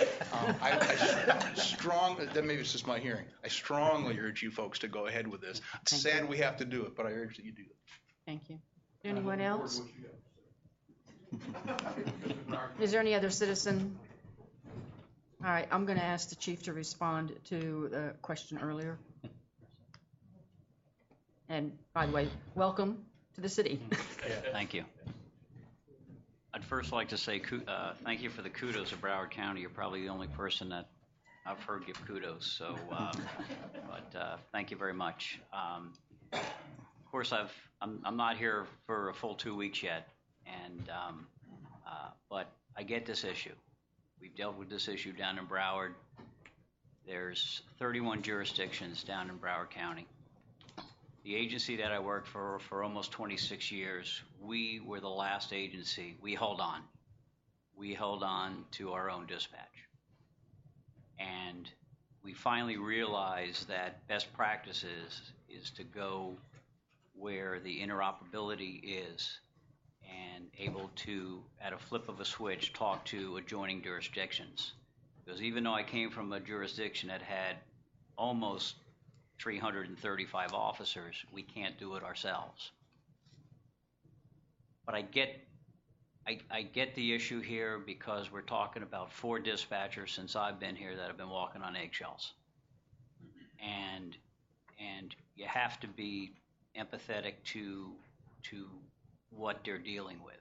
Maybe it's just my hearing. I strongly urge you folks to go ahead with this. It's sad we have to do it, but I urge that you do it. Thank you. Anyone else? Is there any other citizen? All right, I'm going to ask the chief to respond to the question earlier. And by the way, welcome to the city. Thank you. I'd first like to say thank you for the kudos of Broward County. You're probably the only person that I've heard give kudos. So, but thank you very much. Of course, I'm not here for a full 2 weeks yet, and but I get this issue. We've dealt with this issue down in Broward. There's 31 jurisdictions down in Broward County. The agency that I worked for almost 26 years, we were the last agency. We held on. We held on to our own dispatch. And we finally realized that best practices is to go where the interoperability is and able to, at a flip of a switch, talk to adjoining jurisdictions. Because even though I came from a jurisdiction that had almost 335 officers, we can't do it ourselves. But I get the issue here because we're talking about 4 dispatchers since I've been here that have been walking on eggshells. And you have to be empathetic to what they're dealing with.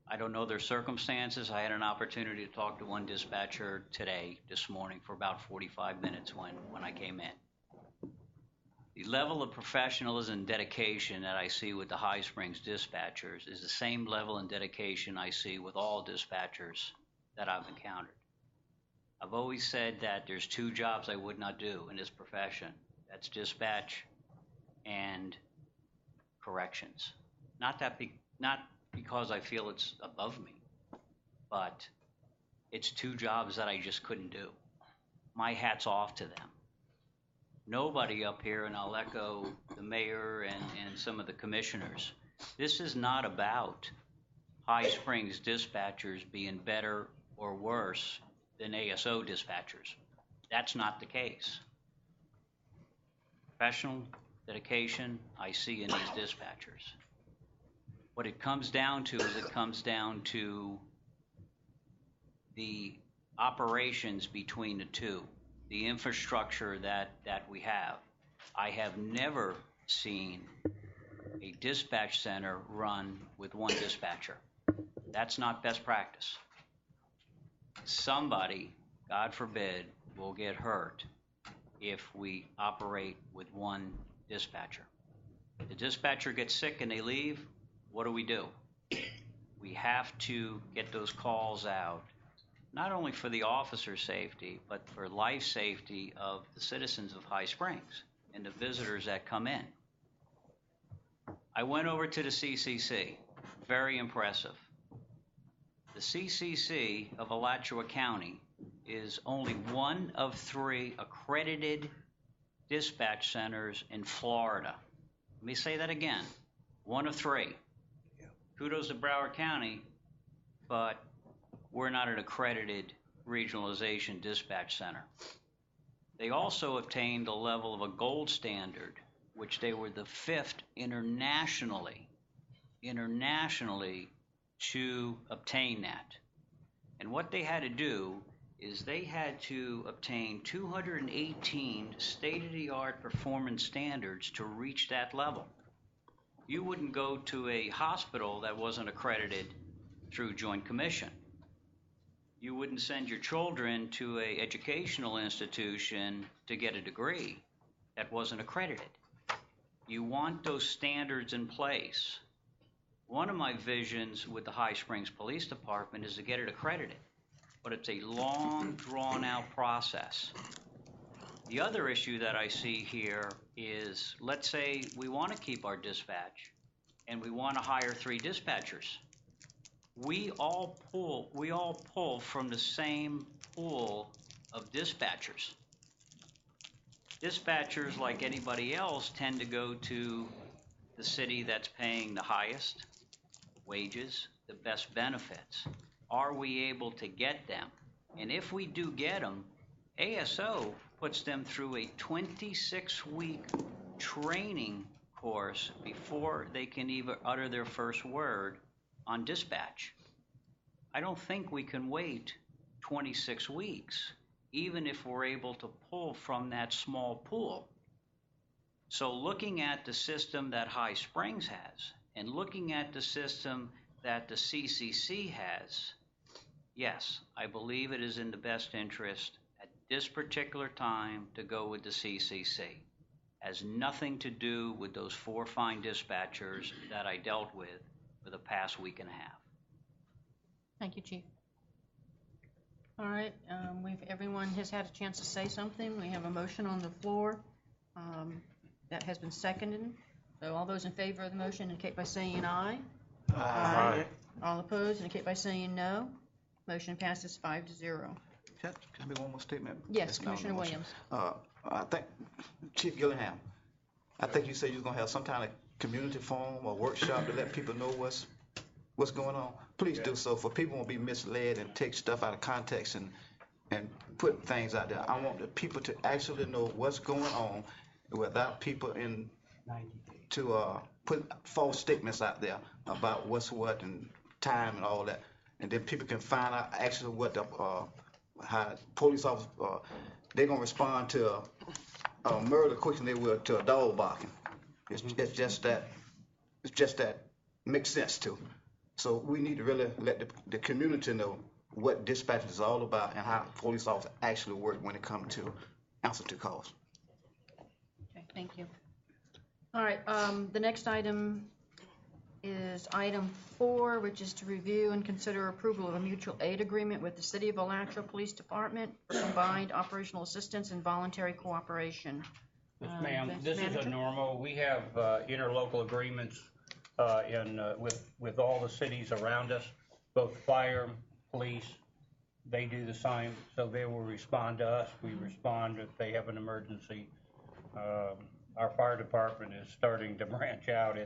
I don't know their circumstances. I had an opportunity to talk to one dispatcher this morning, for about 45 minutes when I came in. The level of professionalism and dedication that I see with the High Springs dispatchers is the same level and dedication I see with all dispatchers that I've encountered. I've always said that there's 2 jobs I would not do in this profession. That's dispatch and corrections. Not because I feel it's above me, but it's 2 jobs that I just couldn't do. My hat's off to them. Nobody up here, and I'll echo the mayor and some of the commissioners, this is not about High Springs dispatchers being better or worse than ASO dispatchers. That's not the case. Professional dedication I see in these dispatchers. What it comes down to is it comes down to the operations between the two, the infrastructure that we have. I have never seen a dispatch center run with one dispatcher. That's not best practice. Somebody, God forbid, will get hurt if we operate with one dispatcher. If the dispatcher gets sick and they leave, what do? We have to get those calls out, not only for the officer's safety, but for life safety of the citizens of High Springs and the visitors that come in. I went over to the CCC. Very impressive. The CCC of Alachua County is only one of 3 accredited dispatch centers in Florida. Let me say that again. One of 3. Kudos to Broward County, but we're not an accredited regionalization dispatch center. They also obtained a level of a gold standard, which they were the 5th internationally to obtain that. And what they had to do is they had to obtain 218 state-of-the-art performance standards to reach that level. You wouldn't go to a hospital that wasn't accredited through Joint Commission. You wouldn't send your children to an educational institution to get a degree that wasn't accredited. You want those standards in place. One of my visions with the High Springs Police Department is to get it accredited, but it's a long, drawn-out process. The other issue that I see here is, let's say we want to keep our dispatch and we want to hire 3 dispatchers. We all pull from the same pool of dispatchers. Dispatchers, like anybody else, tend to go to the city that's paying the highest wages, the best benefits. Are we able to get them? And if we do get them, ASO puts them through a 26-week training course before they can even utter their first word on dispatch. I don't think we can wait 26 weeks, even if we're able to pull from that small pool. So looking at the system that High Springs has and looking at the system that the CCC has, yes, I believe it is in the best interest at this particular time to go with the CCC. Has nothing to do with those 4 fine dispatchers that I dealt with for the past week and a half. Thank you, Chief. All right, everyone has had a chance to say something. We have a motion on the floor that has been seconded. So all those in favor of the motion indicate by saying aye. Aye. All opposed indicate by saying no. Motion passes 5-0. Can I make one more statement? Yes, Commissioner Williams. I think, Chief Gillingham, I think you said you were going to have some kind of community forum or workshop to let people know what's going on. Please do so, for people won't be misled and take stuff out of context and put things out there. I want the people to actually know what's going on without people to put false statements out there about what's what and time and all that. And then people can find out actually what the how police officers they're gonna respond to a murder quicker than they will to a dog barking. It's just that makes sense too. So we need to really let the community know what dispatch is all about and how police officers actually work when it comes to answer to calls. Okay, thank you. All right, the next item is item 4, which is to review and consider approval of a mutual aid agreement with the City of Alachua Police Department for combined operational assistance and voluntary cooperation. Yes, ma'am. This Manager? is a normal. We have interlocal agreements with all the cities around us, both fire, police. They do the same, so they will respond to us. We respond if they have an emergency. Our fire department is starting to branch out.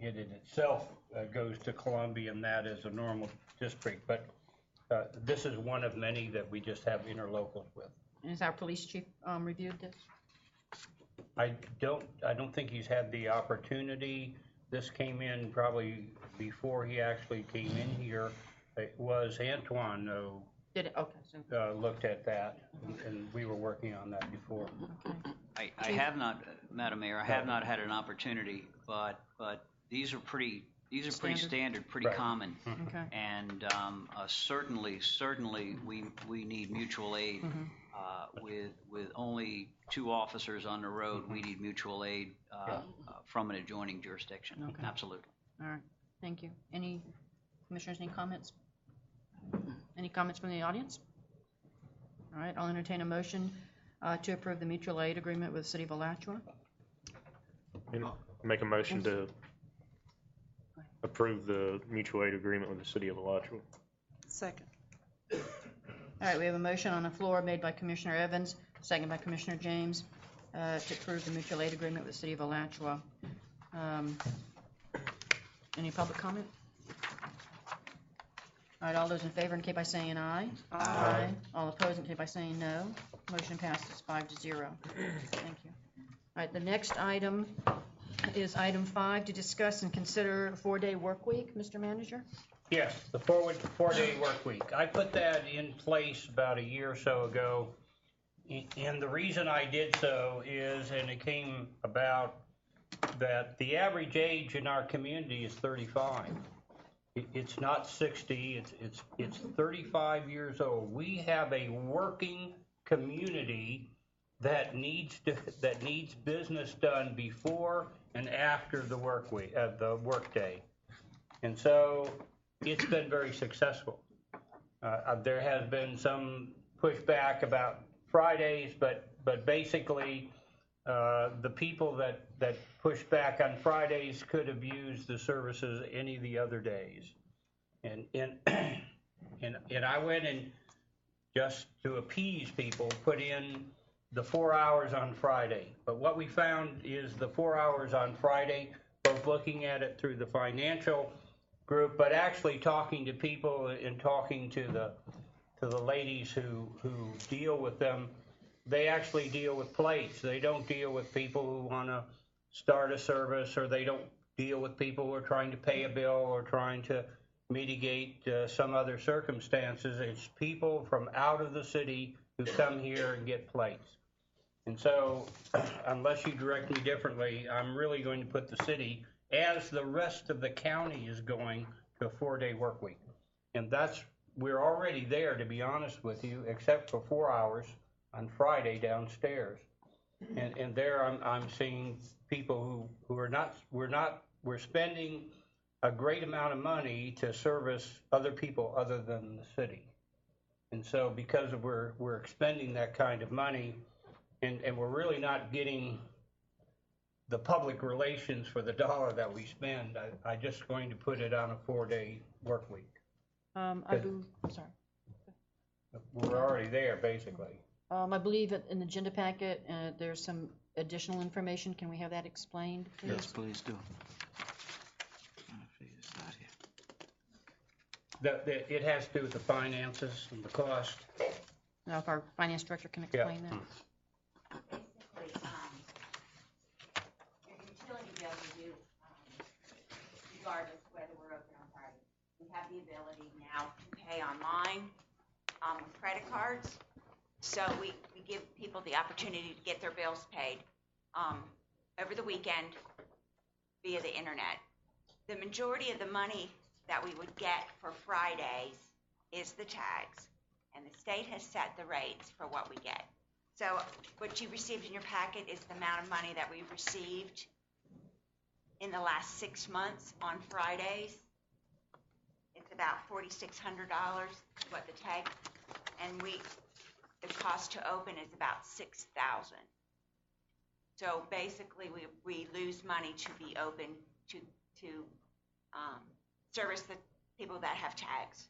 it in itself goes to Columbia, and that is a normal district. But this is one of many that we just have interlocals with. And has our police chief reviewed this? I don't think he's had the opportunity. This came in probably before he actually came in here. It was Antoine, though. Did it? Okay. So. Looked at that, and we were working on that before. Okay. I have not, Madam Mayor, I have not had an opportunity, but these are pretty standard, pretty Right. common. Okay. And certainly, we need mutual aid. With only 2 officers on the road, we need mutual aid from an adjoining jurisdiction. Okay. Absolutely. All right. Thank you. Any commissioners, any comments? Any comments from the audience? All right, I'll entertain a motion to approve the mutual aid agreement with the City of Alachua. Make a motion to approve the mutual aid agreement with the City of Alachua. Second. All right, we have a motion on the floor made by Commissioner Evans, second by Commissioner James, to approve the mutual aid agreement with the City of Alachua. Any public comment? All right, all those in favor indicate by saying aye. Aye. All opposed indicate by saying no. Motion passes 5-0. Thank you. All right, the next item is item 5, to discuss and consider a 4-day work week. Mr. Manager? Yes, the four-day work week. I put that in place about a year or so ago. And the reason I did so is, and it came about, that the average age in our community is 35. It's not 60, it's 35 years old. We have a working community that needs business done before and after the work week, the work day. And so it's been very successful. There has been some pushback about Fridays, but basically the people that pushed back on Fridays could have used the services any of the other days. And I went and, just to appease people, put in the 4 hours on Friday. But what we found is the 4 hours on Friday, both looking at it through the financial group, but actually talking to people and talking to the ladies who deal with them, they actually deal with plates. They don't deal with people who want to start a service, or they don't deal with people who are trying to pay a bill or trying to mitigate some other circumstances. It's people from out of the city who come here and get plates. And so, unless you direct me differently, I'm really going to put the city, as the rest of the county is going, to a 4-day work week. And we're already there, to be honest with you, except for 4 hours on Friday downstairs. And there I'm seeing people who we're spending a great amount of money to service other people other than the city. And so because we're expending that kind of money, and we're really not getting the public relations for the dollar that we spend, I'm just going to put it on a 4-day work week. I'm sorry. We're already there, basically. I believe in the agenda packet, there's some additional information. Can we have that explained, please? Yes, please do. It has to do with the finances and the cost. Now, if our finance director can explain that. Basically, your utility bill we do, regardless whether we're open on Friday. We have the ability now to pay online with credit cards. So we give people the opportunity to get their bills paid over the weekend via the internet. The majority of the money that we would get for Fridays is the tags, and the state has set the rates for what we get. So what you received in your packet is the amount of money that we've received in the last 6 months on Fridays. It's about $4,600 what the tag, and the cost to open is about $6,000. So basically, we lose money to be open to service the people that have tags.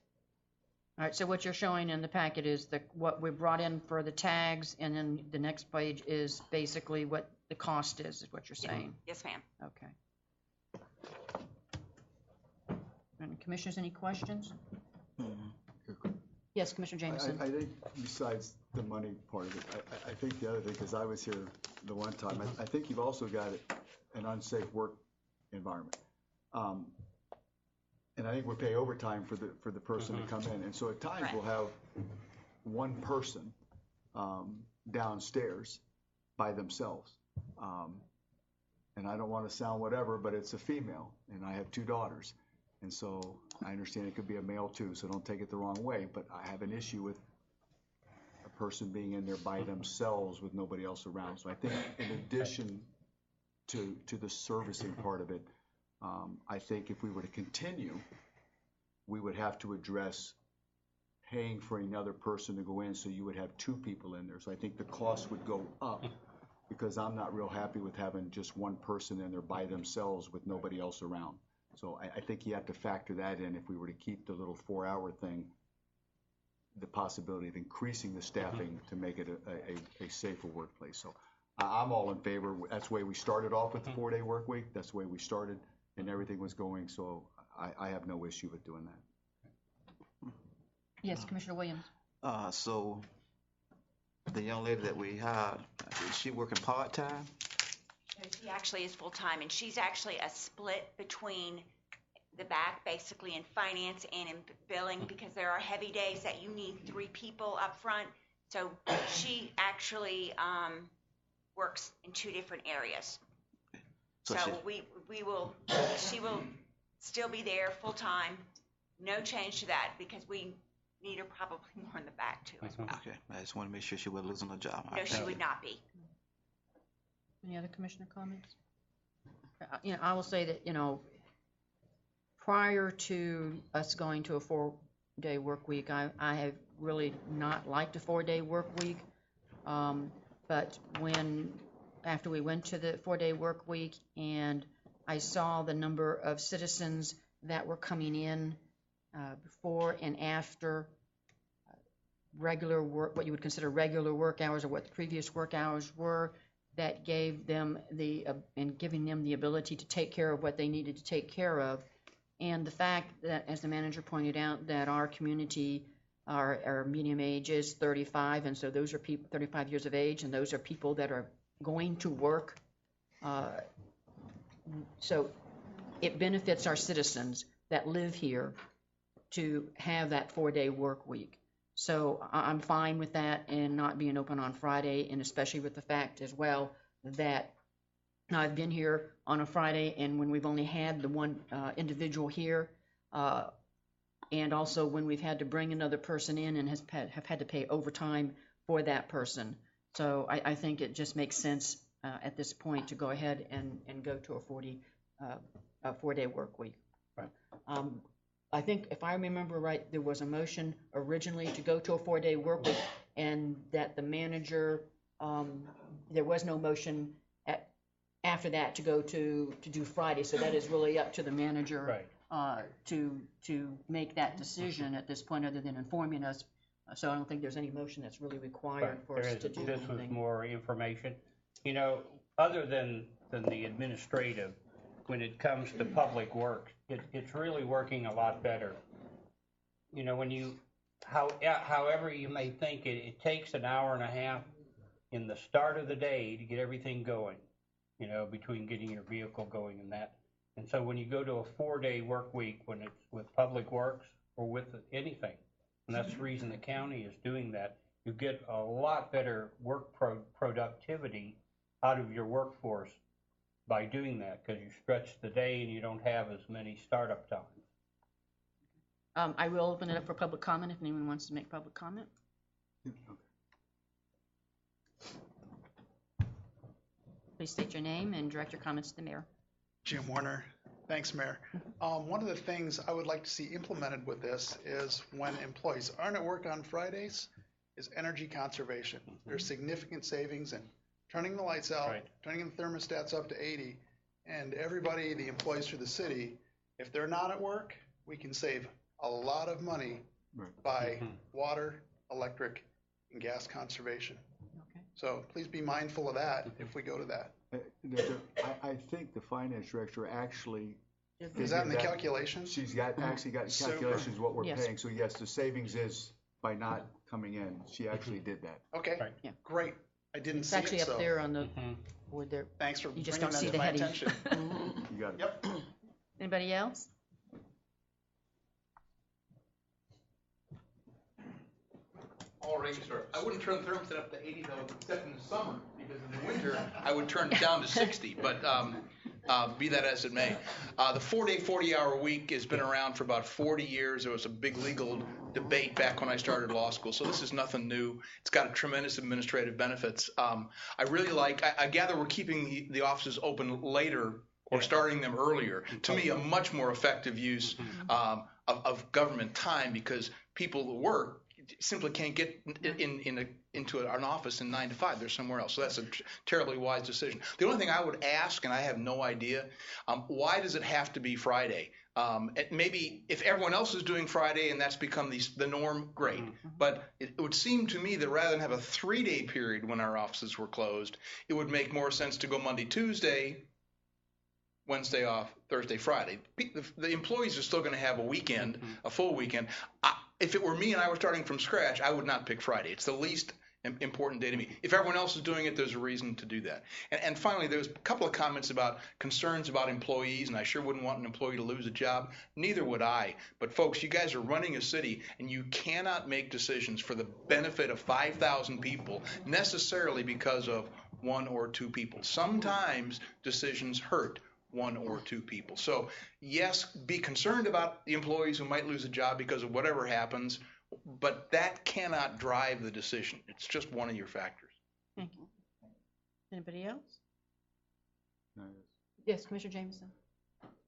All right, so what you're showing in the packet is what we brought in for the tags, and then the next page is basically what the cost is what you're saying? Yes, ma'am. Okay. Commissioners, any questions? Yes, Commissioner Jameson. I think besides the money part of it, I think the other thing, because I was here the one time, I think you've also got an unsafe work environment. And I think we pay overtime for the person to come in. And so at times we'll have one person downstairs by themselves. And I don't want to sound whatever, but it's a female, and I have 2 daughters. And so I understand it could be a male too, so don't take it the wrong way, but I have an issue with a person being in there by themselves with nobody else around. So I think in addition to the servicing part of it, I think if we were to continue, we would have to address paying for another person to go in, so you would have 2 people in there. So I think the cost would go up, because I'm not real happy with having just one person in there by themselves with nobody else around. So I think you have to factor that in if we were to keep the little 4-hour thing, the possibility of increasing the staffing to make it a safer workplace. So I'm all in favor. That's the way we started off with the 4-day work week. That's the way we started, and everything was going. So I have no issue with doing that. Yes, Commissioner Williams. So the young lady that we hired, is she working part-time? She actually is full-time, and she's actually a split between the back, basically in finance and in billing, because there are heavy days that you need 3 people up front. So she actually works in 2 different areas. So she will still be there full-time, no change to that, because we need her probably more in the back too as well. Okay, I just want to make sure she wasn't losing her job. No, she would not be. Any other commissioner comments? I will say that, prior to us going to a 4-day work week, I have really not liked a 4-day work week. But after we went to the 4-day work week and I saw the number of citizens that were coming in before and after regular work, what you would consider regular work hours or what the previous work hours were, that gave them giving them the ability to take care of what they needed to take care of. And the fact that, as the manager pointed out, that our community, our medium age is 35, and so those are people 35 years of age, and those are people that are going to work. So it benefits our citizens that live here to have that 4-day work week. So I'm fine with that and not being open on Friday, and especially with the fact as well that I've been here on a Friday, and when we've only had the one individual here, and also when we've had to bring another person in and have had to pay overtime for that person. So I think it just makes sense at this point to go ahead and go to a 4-day work week. Right. I think, if I remember right, there was a motion originally to go to a 4-day work week, and that the manager, there was no motion after that to go to do Friday. So that is really up to the manager to make that decision at this point, other than informing us. So I don't think there's any motion that's really required for us to do This anything. was more information. Other than the administrative, when it comes to public work, it's really working a lot better. However you may think, it takes an hour and a half in the start of the day to get everything going, between getting your vehicle going and that. And so when you go to a 4-day work week, when it's with Public Works or with anything, and that's the reason the county is doing that, you get a lot better work productivity out of your workforce by doing that, because you stretch the day and you don't have as many startup times. I will open it up for public comment if anyone wants to make public comment. Please state your name and direct your comments to the mayor. Jim Warner. Thanks, Mayor. One of the things I would like to see implemented with this is when employees aren't at work on Fridays is energy conservation. There's significant savings in turning the lights out, turning the thermostats up to 80, and everybody, the employees through the city, if they're not at work, we can save a lot of money by water, electric, and gas conservation. So please be mindful of that if we go to that. I think the finance director actually Is that in the calculations? She's got, actually got Super. calculations what we're Yes. paying, so yes, the savings is by not coming in, she actually did that. Okay, Yeah. great. I didn't It's see actually it, up so there on the, with their, thanks for you just bringing don't see that the to my heading. attention. You got it. Yep. Anybody else? Paul Regensdorf. I wouldn't turn the thermostat up to 80 though, except in the summer, because in the winter, I would turn it down to 60, but be that as it may. The 4-day, 40-hour week has been around for about 40 years. There was a big legal debate back when I started law school, so this is nothing new. It's got tremendous administrative benefits. I really like, I gather we're keeping the offices open later or starting them earlier. To me, a much more effective use of government time, because people who work simply can't get into an office in 9 to 5. They're somewhere else. So that's a terribly wise decision. The only thing I would ask, and I have no idea, why does it have to be Friday? Maybe if everyone else is doing Friday and that's become the norm, great. But it would seem to me that rather than have a 3-day period when our offices were closed, it would make more sense to go Monday, Tuesday, Wednesday off, Thursday, Friday. The employees are still going to have a weekend, a full weekend. If it were me and I were starting from scratch, I would not pick Friday. It's the least important day to me. If everyone else is doing it, there's a reason to do that. And finally, there's a couple of comments about concerns about employees, and I sure wouldn't want an employee to lose a job. Neither would I. But folks, you guys are running a city, and you cannot make decisions for the benefit of 5,000 people necessarily because of 1 or 2 people. Sometimes decisions hurt 1 or 2 people. So yes, be concerned about the employees who might lose a job because of whatever happens, but that cannot drive the decision. It's just one of your factors. Thank you. Anybody else? No, Yes, Commissioner Jameson.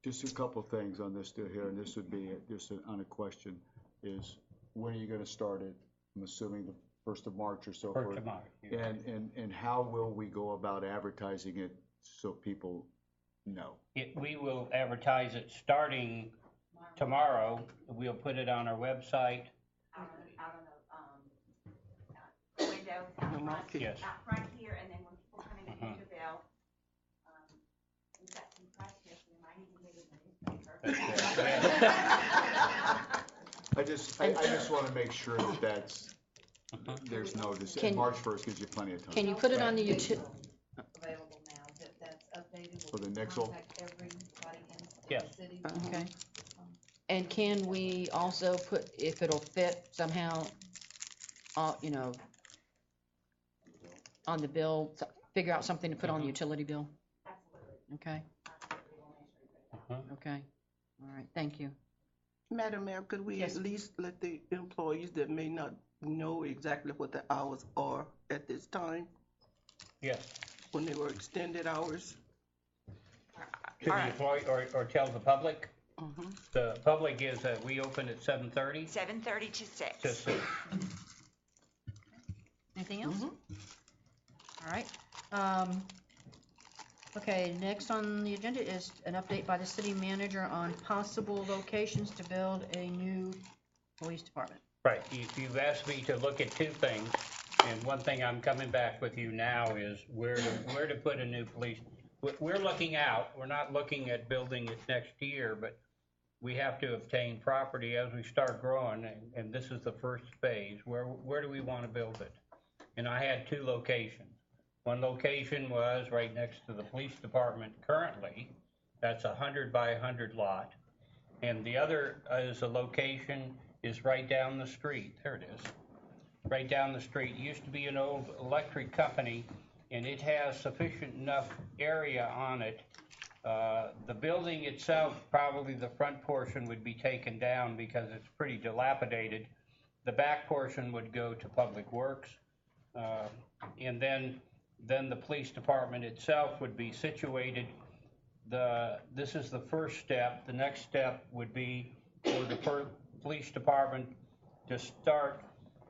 just a couple things on this deal here, and this would be just on a question, is when are you gonna start it? I'm assuming the 1st of March or so forth. 1st of March, yeah. And how will we go about advertising it so people know? We will advertise it starting tomorrow. We'll put it on our website. Out on the window, Yes. out front here, and then when people come in to pay their bill, we've got some press here, so we might even get it in the newspaper. I just want to make sure that that's, there's no, Can- March 1st gives you plenty of time. Can you put it on the Available now, that's updated. For the We'll Nixle? contact everybody in Yes. the city. Okay. And can we also put, if it'll fit somehow, on the bill, figure out something to put on the utility bill? Absolutely. Okay, okay. All right, thank you. Madam Mayor, could we Yes. at least let the employees that may not know exactly what the hours are at this time, Yes. when they were extended hours? To the employee, or tell the public? Mhm. The public is that we open at 7:30 7:30 to 6. to 6. Anything else? All right. Okay, next on the agenda is an update by the city manager on possible locations to build a new police department. Right, you've asked me to look at 2 things, and one thing I'm coming back with you now is where to put a new police. We're looking out, we're not looking at building it next year, but we have to obtain property as we start growing, and this is the first phase. Where do we want to build it? And I had 2 locations. One location was right next to the police department currently. That's a 100 by 100 lot. And the other is a location is right down the street. There it is. Right down the street. It used to be an old electric company, and it has sufficient enough area on it. The building itself, probably the front portion would be taken down because it's pretty dilapidated. The back portion would go to Public Works. And then the police department itself would be situated. This is the first step. The next step would be for the police department to start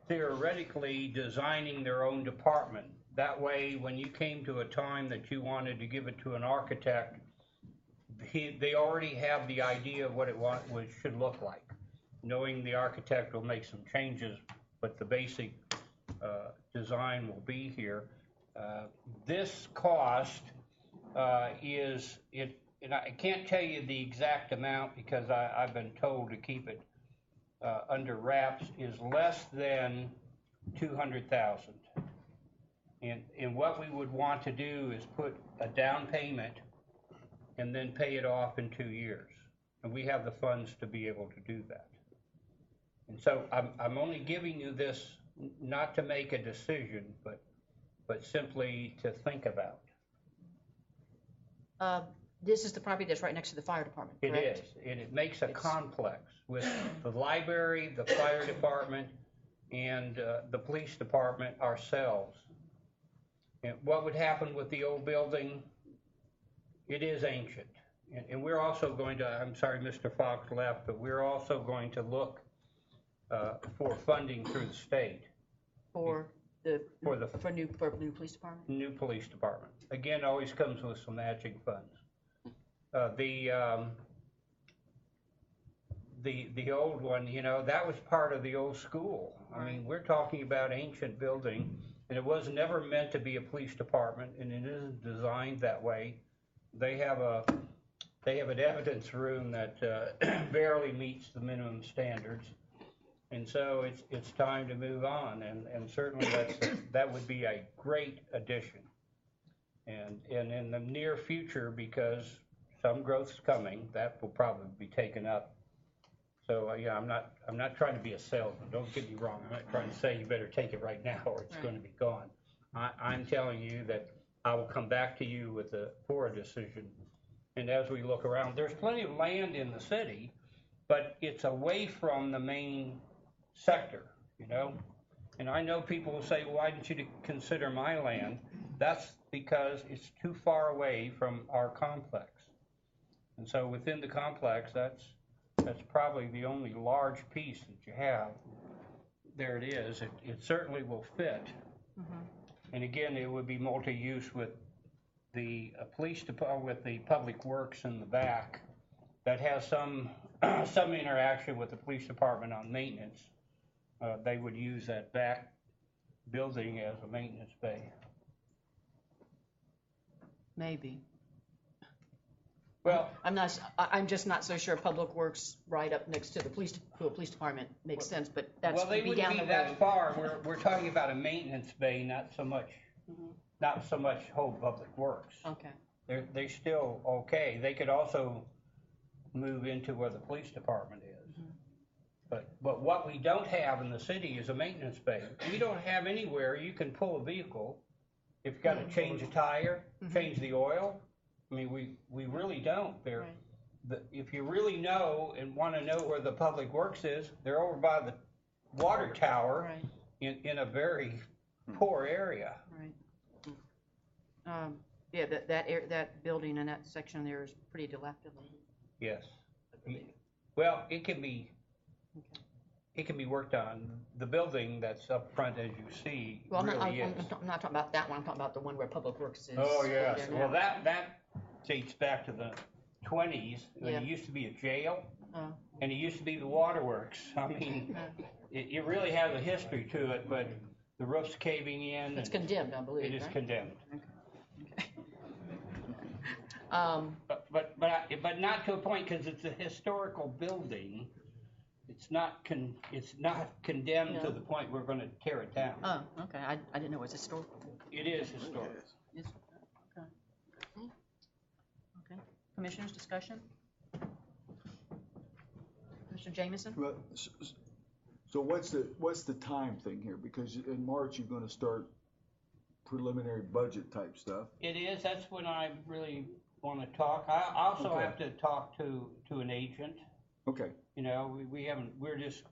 theoretically designing their own department. That way, when you came to a time that you wanted to give it to an architect, they already have the idea of what it should look like. Knowing the architect will make some changes, but the basic design will be here. This cost and I can't tell you the exact amount because I've been told to keep it under wraps, is less than 200,000. And what we would want to do is put a down payment and then pay it off in 2 years. And we have the funds to be able to do that. And so I'm only giving you this not to make a decision, but simply to think about. This is the property that's right next to the fire department, It correct? is, and it makes a complex with the library, the fire department, and the police department ourselves. And what would happen with the old building? It is ancient. And we're also going to, I'm sorry Mr. Fox left, but we're also going to look for funding through the state. For new police department? New police department. Again, always comes with some matching funds. The old one, you know, that was part of the old school. I mean, we're talking about ancient building, and it was never meant to be a police department, and it isn't designed that way. They have an evidence room that barely meets the minimum standards, and so it's time to move on, and certainly that would be a great addition. And in the near future, because some growth's coming, that will probably be taken up. So yeah, I'm not trying to be a salesman. Don't get me wrong. I'm not trying to say you better take it right now or it's going to be gone. I'm telling you that I will come back to you for a decision. And as we look around, there's plenty of land in the city, but it's away from the main sector, you know. And I know people will say, well, why didn't you consider my land? That's because it's too far away from our complex. And so within the complex, that's probably the only large piece that you have. There it is. It certainly will fit. Mm-hmm. And again, it would be multi-use with the police department, with the public works in the back that has some interaction with the police department on maintenance. They would use that back building as a maintenance bay. Maybe. Well, I'm just not so sure Public Works right up next to the police department makes sense, but that's well, they be wouldn't down be the that road. far. We're talking about a maintenance bay, not so much whole Public Works. Okay. They're still okay. They could also move into where the police department is. Mm-hmm. But what we don't have in the city is a maintenance bay. We don't have anywhere you can pull a vehicle if you've got to change a tire, change the oil. I mean, we really don't. If you really know and want to know where the Public Works is, they're over by the water tower in a very poor area. Right. Yeah, that building and that section there is pretty dilapidated. Yes. Well, it can be worked on. The building that's up front, as you see, Well, really I'm is. not talking about that one. I'm talking about the one where Public Works is. Oh, yes. there Well, now. that dates back to the 20s, when it used to be a jail, and it used to be the waterworks. I mean, it really has a history to it, but the roof's caving in. It's condemned, I believe. It is right? condemned. Okay. But not to a point, because it's a historical building. It's not condemned to the point we're going to tear it down. Oh, okay. I didn't know it was historical. It is historic. Okay. Commissioners, discussion? Mr. Jameson? Well, so what's the time thing here? Because in March, you're gonna start preliminary budget type stuff. It is. That's when I really want to talk. I also have to talk to an agent. Okay. You know, we haven't, we're just,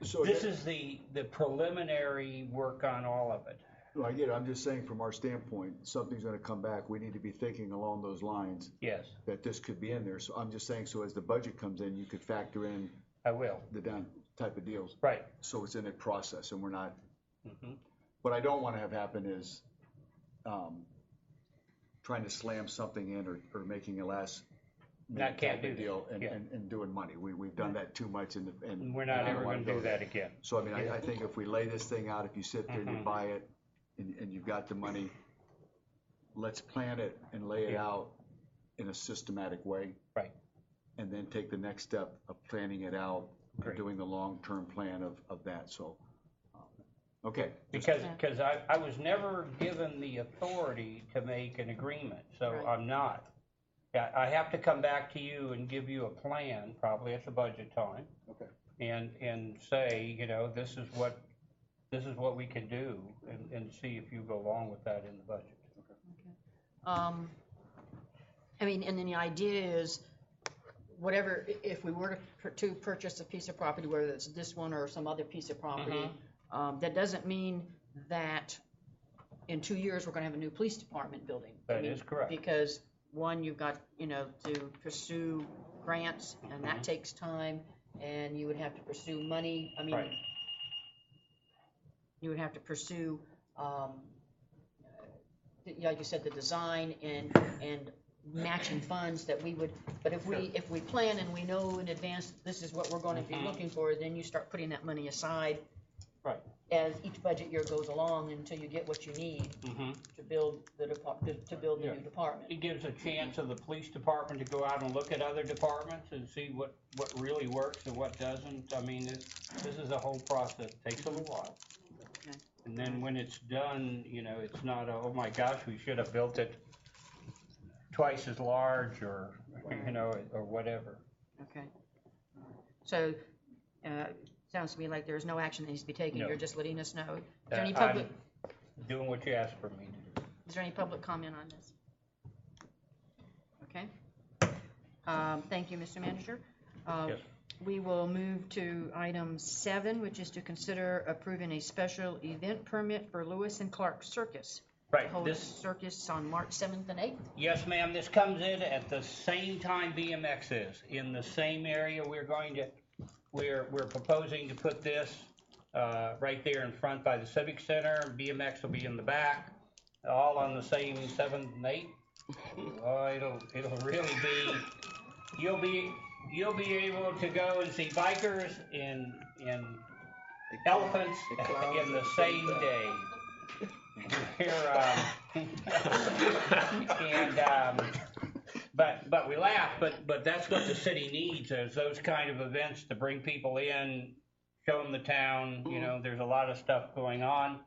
So this is the preliminary work on all of it. Well, I get it. I'm just saying from our standpoint, something's gonna come back. We need to be thinking along those lines. Yes. That this could be in there. So I'm just saying, so as the budget comes in, you could factor in. I will. The down type of deals. Right. So it's in a process and we're not. Mm-hmm. What I don't want to have happen is trying to slam something in or making a last That can't do deal that. and doing money. We've done that too much and we're not ever going to do that again. So I mean, I think if we lay this thing out, if you sit there and you buy it and you've got the money, let's plan it and lay it out in a systematic way. Right. And then take the next step of planning it out and Great. doing the long-term plan of that, so. Okay. Because I was never given the authority to make an agreement, so Right. I'm not. I have to come back to you and give you a plan, probably at the budget time, Okay. and say, this is what we can do, and see if you go along with that in the budget. I mean, and then the idea is, whatever, if we were to purchase a piece of property, whether it's this one or some other piece of property, that doesn't mean that in 2 years, we're gonna have a new police department building. That is correct. Because, one, you've got, to pursue grants, and that takes time, and you would have to pursue money, Right. You would have to pursue, like you said, the design and matching funds that we would, but if we plan and we know in advance this is what we're going to be looking for, then you start putting that money aside. Right. As each budget year goes along until you get what you need to build the new department. It gives a chance of the police department to go out and look at other departments and see what really works and what doesn't. I mean, this is a whole process. It takes a little while. Okay. And then when it's done, it's not oh my gosh, we should have built it twice as large or, or whatever. Okay. So, sounds to me like there's no action that needs to be taken. No. You're just letting us know. Is there any public, I'm doing what you asked for me to do. is there any public comment on this? Okay. Thank you, Mr. Manager. Yes. We will move to item 7, which is to consider approving a special event permit for Lewis and Clark Circus. Right. Hold circus on March 7th and 8th. Yes, ma'am. This comes in at the same time BMX is. In the same area, we're proposing to put this right there in front by the Civic Center. BMX will be in the back, all on the same 7th and 8th. Oh, it'll really be. You'll be able to go and see bikers in elephants in the same day. But we laugh, but that's what the city needs, is those kind of events to bring people in, show them the town. There's a lot of stuff going on.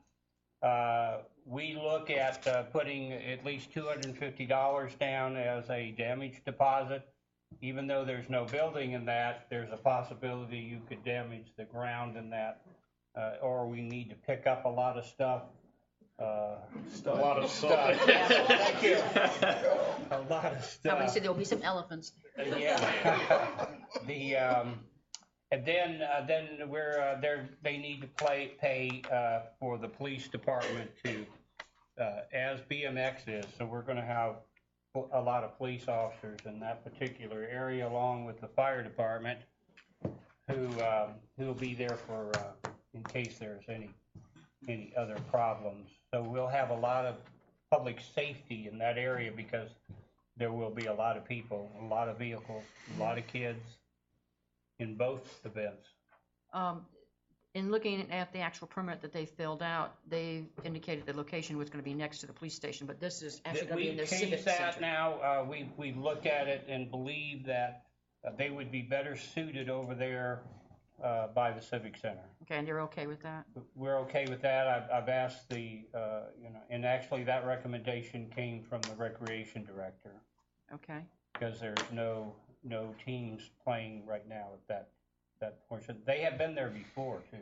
We look at putting at least $250 down as a damage deposit. Even though there's no building in that, there's a possibility you could damage the ground in that, or we need to pick up a lot of stuff. A lot of stuff. Thank you. A lot of stuff. Somebody said there'll be some elephants. Yeah. And then they need to pay for the police department to, as BMX is. So we're going to have a lot of police officers in that particular area, along with the fire department, who'll be there for in case there's any other problems. So we'll have a lot of public safety in that area because there will be a lot of people, a lot of vehicles, a lot of kids in both events. In looking at the actual permit that they filled out, they indicated the location was going to be next to the police station, but this is actually going to be in the civic We've changed that center. now. We've looked at it and believe that they would be better suited over there by the civic center. Okay, and you're okay with that? We're okay with that. I've asked and actually that recommendation came from the recreation director. Okay. Because there's no teams playing right now at that portion. They have been there before too.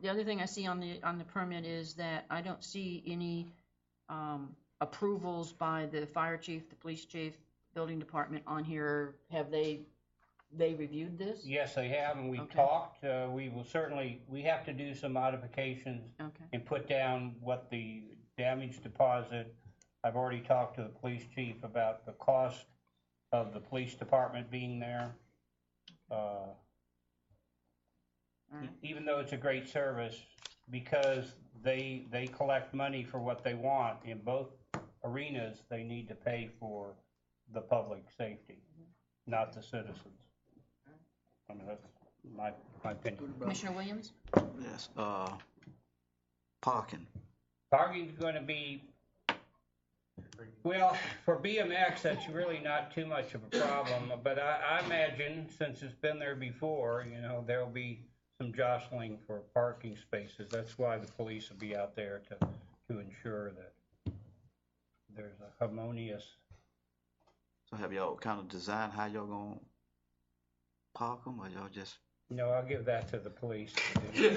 The other thing I see on the permit is that I don't see any approvals by the fire chief, the police chief, building department on here. Have they reviewed this? Yes, they have, and we've Okay. talked. We have to do some modifications and put down what the damage deposit. I've already talked to the police chief about the cost of the police department being there. Even though it's a great service, because they collect money for what they want in both arenas, they need to pay for the public safety, not the citizens. I mean, that's my opinion. Commissioner Williams? Yes, parking. Parking's going to be Well, for BMX, that's really not too much of a problem, but I imagine, since it's been there before, there'll be some jostling for parking spaces. That's why the police will be out there to ensure that there's a harmonious. So have y'all kind of designed how y'all gonna park them, or y'all just? No, I'll give that to the police. Y'all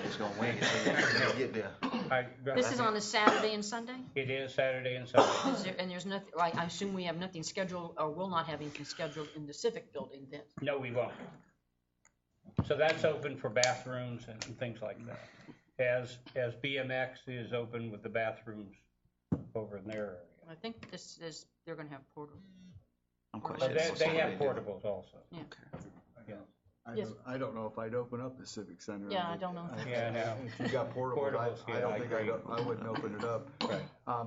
just gonna wing it so you get there. This is on a Saturday and Sunday? It is Saturday and Sunday. And there's nothing, I assume we have nothing scheduled, or will not have anything scheduled in the Civic Building then? No, we won't. So that's open for bathrooms and things like that. As BMX is open with the bathrooms over in their area. I think this is, they're gonna have portables. I'm quite But sure. they have portables also. Yeah. Yeah. Yes. I don't know if I'd open up the Civic Center. Yeah, I don't know. Yeah, I know. If you got portables, I don't think I wouldn't open it up. Right.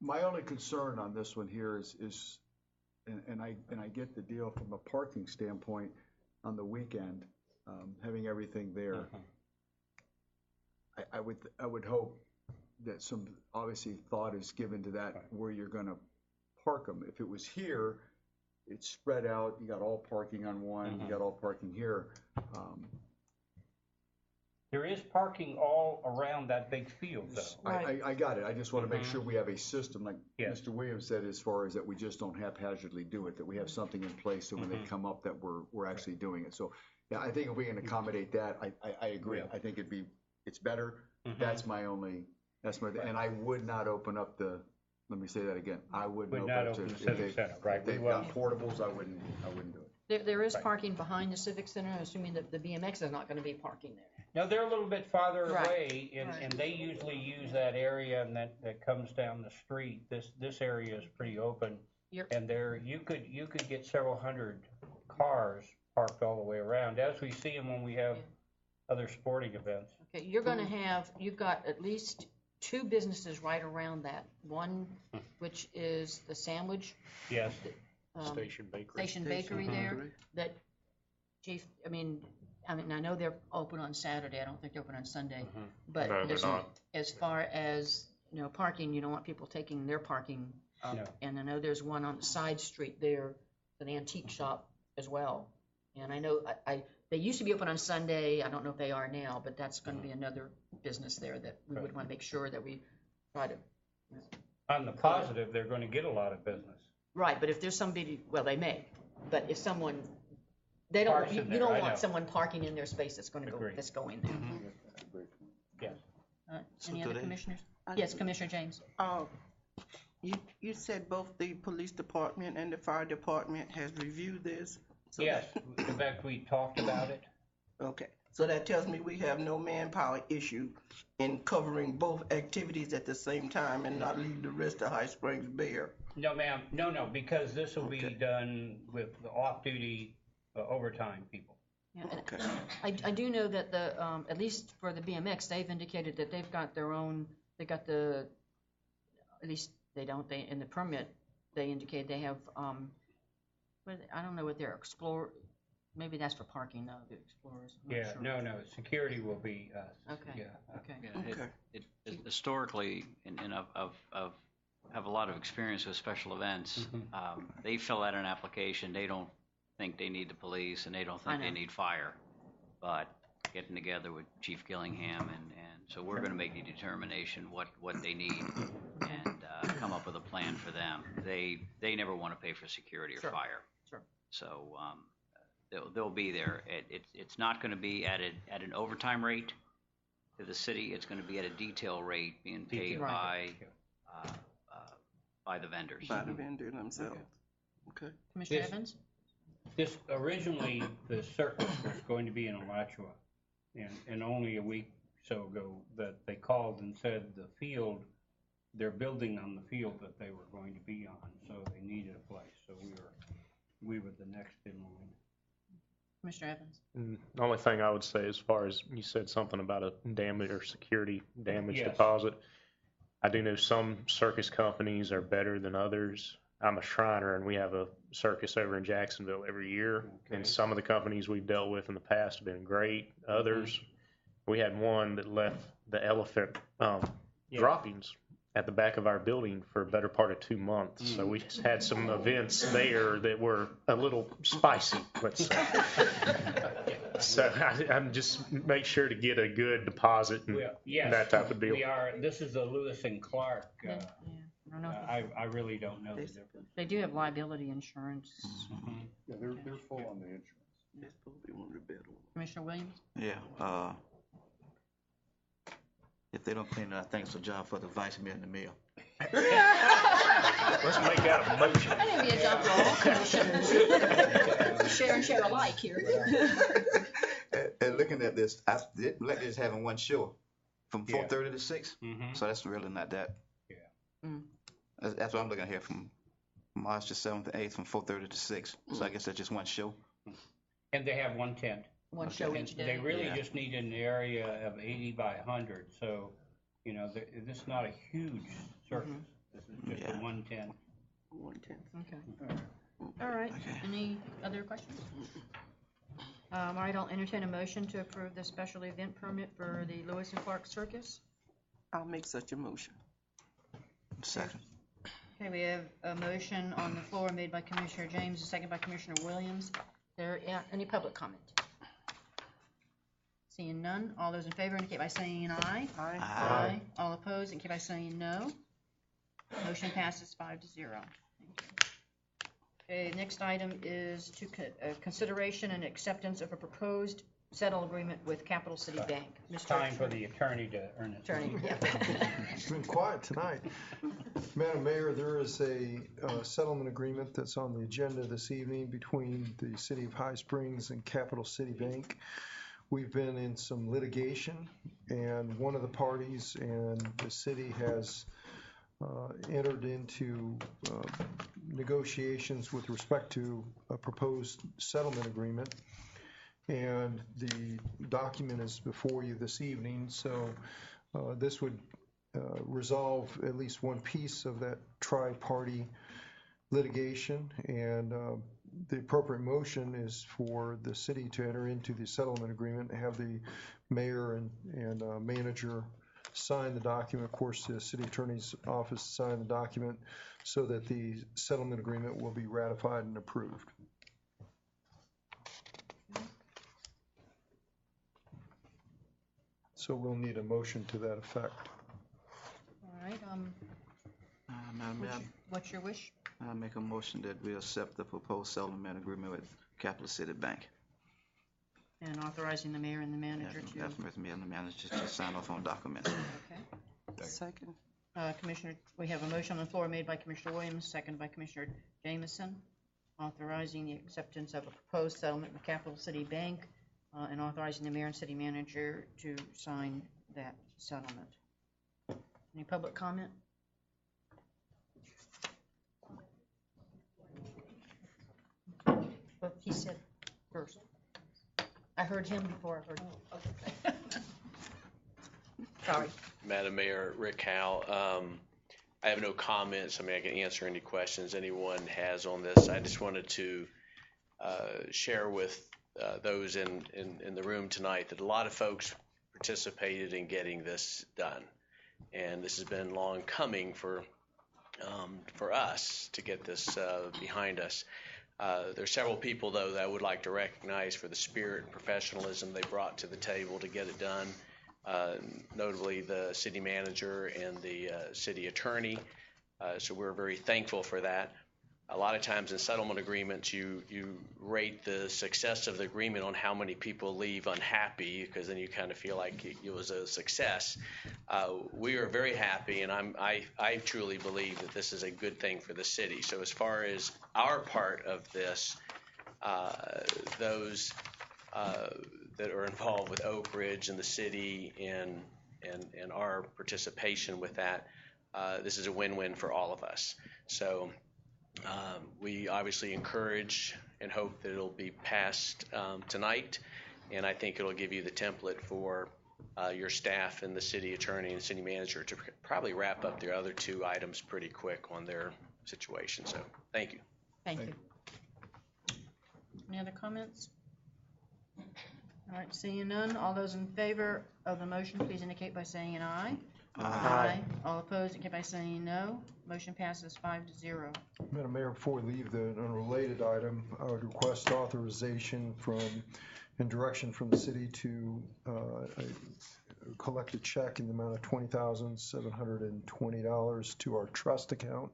My only concern on this one here is, and I get the deal from a parking standpoint on the weekend, having everything there. I would hope that some, obviously, thought is given to that, where you're gonna park them. If it was here, it's spread out, you got all parking on one, you got all parking here. There is parking all around that big field, though. I got it, I just wanna make sure we have a system, like Yes. Mr. Williams said, as far as that we just don't haphazardly do it, that we have something in place so when they come up that we're actually doing it. So, yeah, I think if we can accommodate that, I agree. Yeah. I think it's better. That's my only, and I would not open up let me say that again, I wouldn't Would open not up to. open the Civic Center, right, If we they've got won't. portables, I wouldn't do it. There is Right. parking behind the Civic Center, assuming that the BMX is not gonna be parking there. No, they're a little bit farther Right. away, and, Right. and they usually use that area and that comes down the street. This area is pretty open. And there, you could get several hundred cars parked all the way around, as we see them when we have other sporting events. Okay, you're gonna have, you've got at least two businesses right around that. One, which is the sandwich. Yes. Station Bakery. Station Bakery there, that, Chief, I mean, I know they're open on Saturday, I don't think they're open on Sunday. But No, they're not. as far as, parking, you don't want people taking their parking up. No. And I know there's one on the side street there, an antique shop as well. And I know, they used to be open on Sunday, I don't know if they are now, but that's gonna be another business there that we would wanna make sure that we try to. On the positive, they're gonna get a lot of business. Right, but if there's somebody, well, they may, but if someone, they Parks don't, in you there, don't I want know. someone parking in their space that's gonna go, Agreed. that's going there. Yes. Any do other they- commissioners? Yes, Commissioner James. You said both the police department and the fire department has reviewed this? So Yes, in fact, we talked about it. Okay, so that tells me we have no manpower issue in covering both activities at the same time and not leave the rest of High Springs bare. No, ma'am, no, because this will be done with the off-duty overtime people. Yeah, and I do know that the, at least for the BMX, they've indicated that they've got their own, they got the, at least they don't, in the permit, they indicate they have, I don't know what their Explorer, maybe that's for parking though, the Explorers. I'm not Yeah, sure. no, security will be us. Okay. Yeah. Okay. Yeah, it historically, and I've have a lot of experience with special events. They fill out an application. They don't think they need the police, and they don't think they need fire. But getting together with Chief Gillingham, and so we're going to make the determination what they need, and come up with a plan for them. They never want to pay for security or fire. Sure. So they'll be there. It's not going to be at an overtime rate to the city. It's going to be at a detail rate being paid by the vendors. By the vendor themselves. Okay. Commissioner Yes. Evans? This, originally, the circus was going to be in Alachua, and only a week or so ago that they called and said the field, they're building on the field that they were going to be on, so they needed a place, so we were the next in line. Commissioner Evans? The only thing I would say, as far as you said something about a damage or security damage Yes. deposit, I do know some circus companies are better than others. I'm a Shriner, and we have a circus over in Jacksonville every year, and some of the companies we've dealt with in the past have been great. Others, we had one that left the elephant droppings at the back of our building for a better part of 2 months. So we just had some events there that were a little spicy, let's say. So I'm just make sure to get a good deposit and Yes, that type of deal. we are, this is the Lewis and Clark. I don't know if I really don't know the difference. they do have liability insurance. Yeah, they're full on the insurance. That's supposed to be one of the better ones. Commissioner Williams? Yeah, if they don't clean it, I think it's a job for the vice mayor and the mayor. Let's make that a motion. That may be a job for all commissioners. Share and share alike here. And looking at this, like this having one show from Yeah. 4:30 to 6, so that's really not that. That's what I'm looking at here from March the 7th to 8th from 4:30 to 6. So I guess that's just one show. And they have one tent. One show each day. They really Yeah. just need an area of 80 by 100, so, you know, this is not a huge surface. This is just a 110. 110. Okay. All right. Any other questions? All right, I'll entertain a motion to approve the special event permit for the Lewis and Clark Circus. I'll make such a motion. Second. Okay, we have a motion on the floor made by Commissioner James, a second by Commissioner Williams. There, any public comment? Seeing none, all those in favor indicate by saying aye. Aye. Aye. All opposed indicate by saying no. Motion passes 5-0. Thank you. Okay, next item is to consideration and acceptance of a proposed settle agreement with Capital City Bank. It's time for the attorney to earn his Attorney, money. yeah. It's been quiet tonight. Madam Mayor, there is a settlement agreement that's on the agenda this evening between the City of High Springs and Capital City Bank. We've been in some litigation, and one of the parties and the city has entered into negotiations with respect to a proposed settlement agreement. And the document is before you this evening, so this would resolve at least one piece of that tri-party litigation, and the appropriate motion is for the city to enter into the settlement agreement, have the mayor and manager sign the document, of course, the city attorney's office sign the document, so that the settlement agreement will be ratified and approved. So we'll need a motion to that effect. All right, Madam Mayor, what's your wish? I make a motion that we accept the proposed settlement agreement with Capital City Bank. And authorizing the mayor and the manager to. That's with me and the manager to sign off on documents. Okay. Second. Commissioner, we have a motion on the floor made by Commissioner Williams, second by Commissioner Jameson, authorizing the acceptance of a proposed settlement with Capital City Bank, and authorizing the mayor and city manager to sign that settlement. Any public comment? Well, he said first. I heard him before I heard you. Sorry. Madam Mayor, Rick Howe. I have no comments. I mean, I can answer any questions anyone has on this. I just wanted to share with those in the room tonight that a lot of folks participated in getting this done. And this has been long coming for us to get this behind us. There are several people, though, that I would like to recognize for the spirit and professionalism they brought to the table to get it done, notably the city manager and the city attorney. So we're very thankful for that. A lot of times in settlement agreements, you rate the success of the agreement on how many people leave unhappy, because then you kind of feel like it was a success. We are very happy, and I truly believe that this is a good thing for the city. So as far as our part of this, those that are involved with Oak Ridge and the city and our participation with that, this is a win-win for all of us. So we obviously encourage and hope that it'll be passed tonight, and I think it'll give you the template for your staff and the city attorney and city manager to probably wrap up their other two items pretty quick on their situation. So thank you. Thank you. Any other comments? All right, seeing none, all those in favor of the motion, please indicate by saying an aye. Aye. All opposed, indicate by saying no. Motion passes 5-0. Madam Mayor, before we leave the unrelated item, I would request authorization from, and direction from the city to collect a check in the amount of $20,720 to our trust account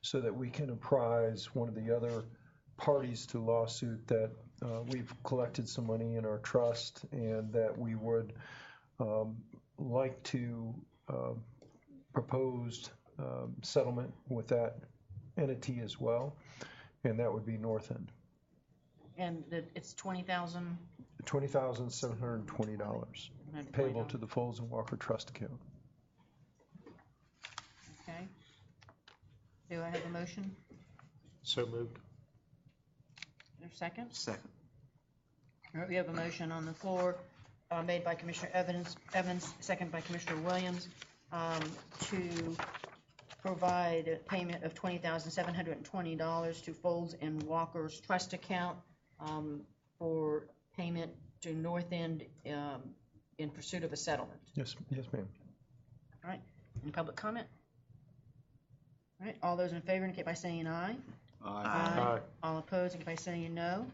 so that we can apprise one of the other parties to lawsuit that we've collected some money in our trust and that we would like to propose settlement with that entity as well, and that would be North End. And it's 20,000? $20,720 payable to the Foles and Walker Trust account. Okay. Do I have a motion? So moved. Is there a second? Second. All right, we have a motion on the floor made by Commissioner Evans, second by Commissioner Williams, to provide a payment of $20,720 to Folds and Walker's trust account for payment to North End in pursuit of a settlement. Yes, ma'am. All right. Any public comment? All right. All those in favor indicate by saying aye. Aye. All opposed indicate by saying no.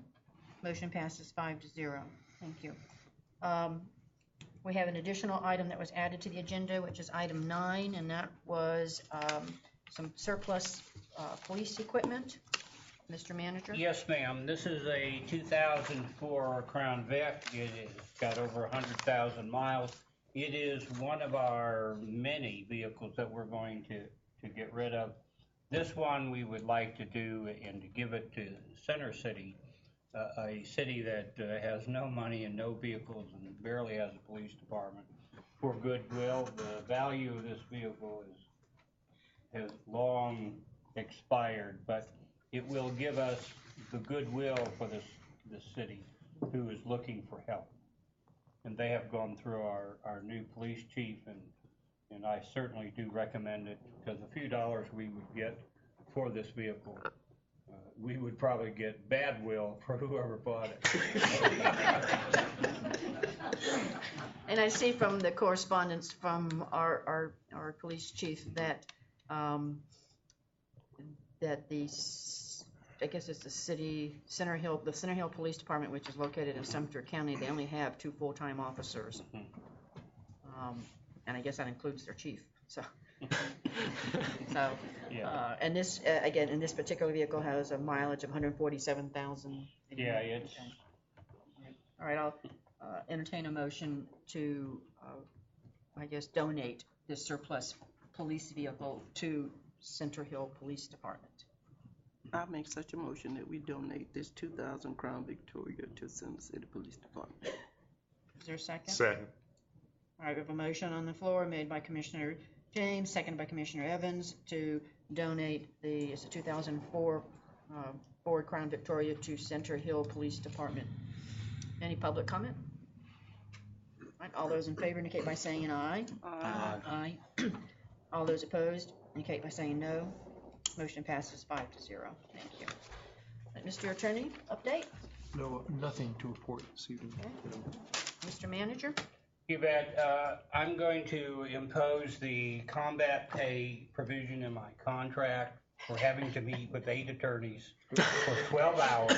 Motion passes 5-0. Thank you. We have an additional item that was added to the agenda, which is item 9, and that was some surplus police equipment. Mr. Manager? Yes, ma'am. This is a 2004 Crown Vic. It has got over 100,000 miles. It is one of our many vehicles that we're going to get rid of. This one we would like to do and to give it to Center City, a city that has no money and no vehicles and barely has a police department, for goodwill. The value of this vehicle has long expired, but it will give us the goodwill for this city who is looking for help. And they have gone through our new police chief, and I certainly do recommend it, because a few dollars we would get for this vehicle, we would probably get bad will for whoever bought it. And I see from the correspondence from our police chief that that I guess it's the Center Hill Police Department, which is located in Sumter County, they only have 2 full-time officers. And I guess that includes their chief, so. Yeah. And this, again, and this particular vehicle has a mileage of 147,000. Yeah, it's. All right, I'll entertain a motion to, I guess, donate this surplus police vehicle to Center Hill Police Department. I make such a motion that we donate this 2000 Crown Victoria to Center City Police Department. Is there a second? Second. All right, we have a motion on the floor made by Commissioner James, seconded by Commissioner Evans, to donate it's a 2004 Ford Crown Victoria to Center Hill Police Department. Any public comment? All right, all those in favor indicate by saying aye. Aye. All those opposed indicate by saying no. Motion passes 5-0. Thank you. Mr. Attorney, update? No, nothing to report this evening. Okay. Mr. Manager? You bet. I'm going to impose the combat pay provision in my contract for having to meet with 8 attorneys for 12 hours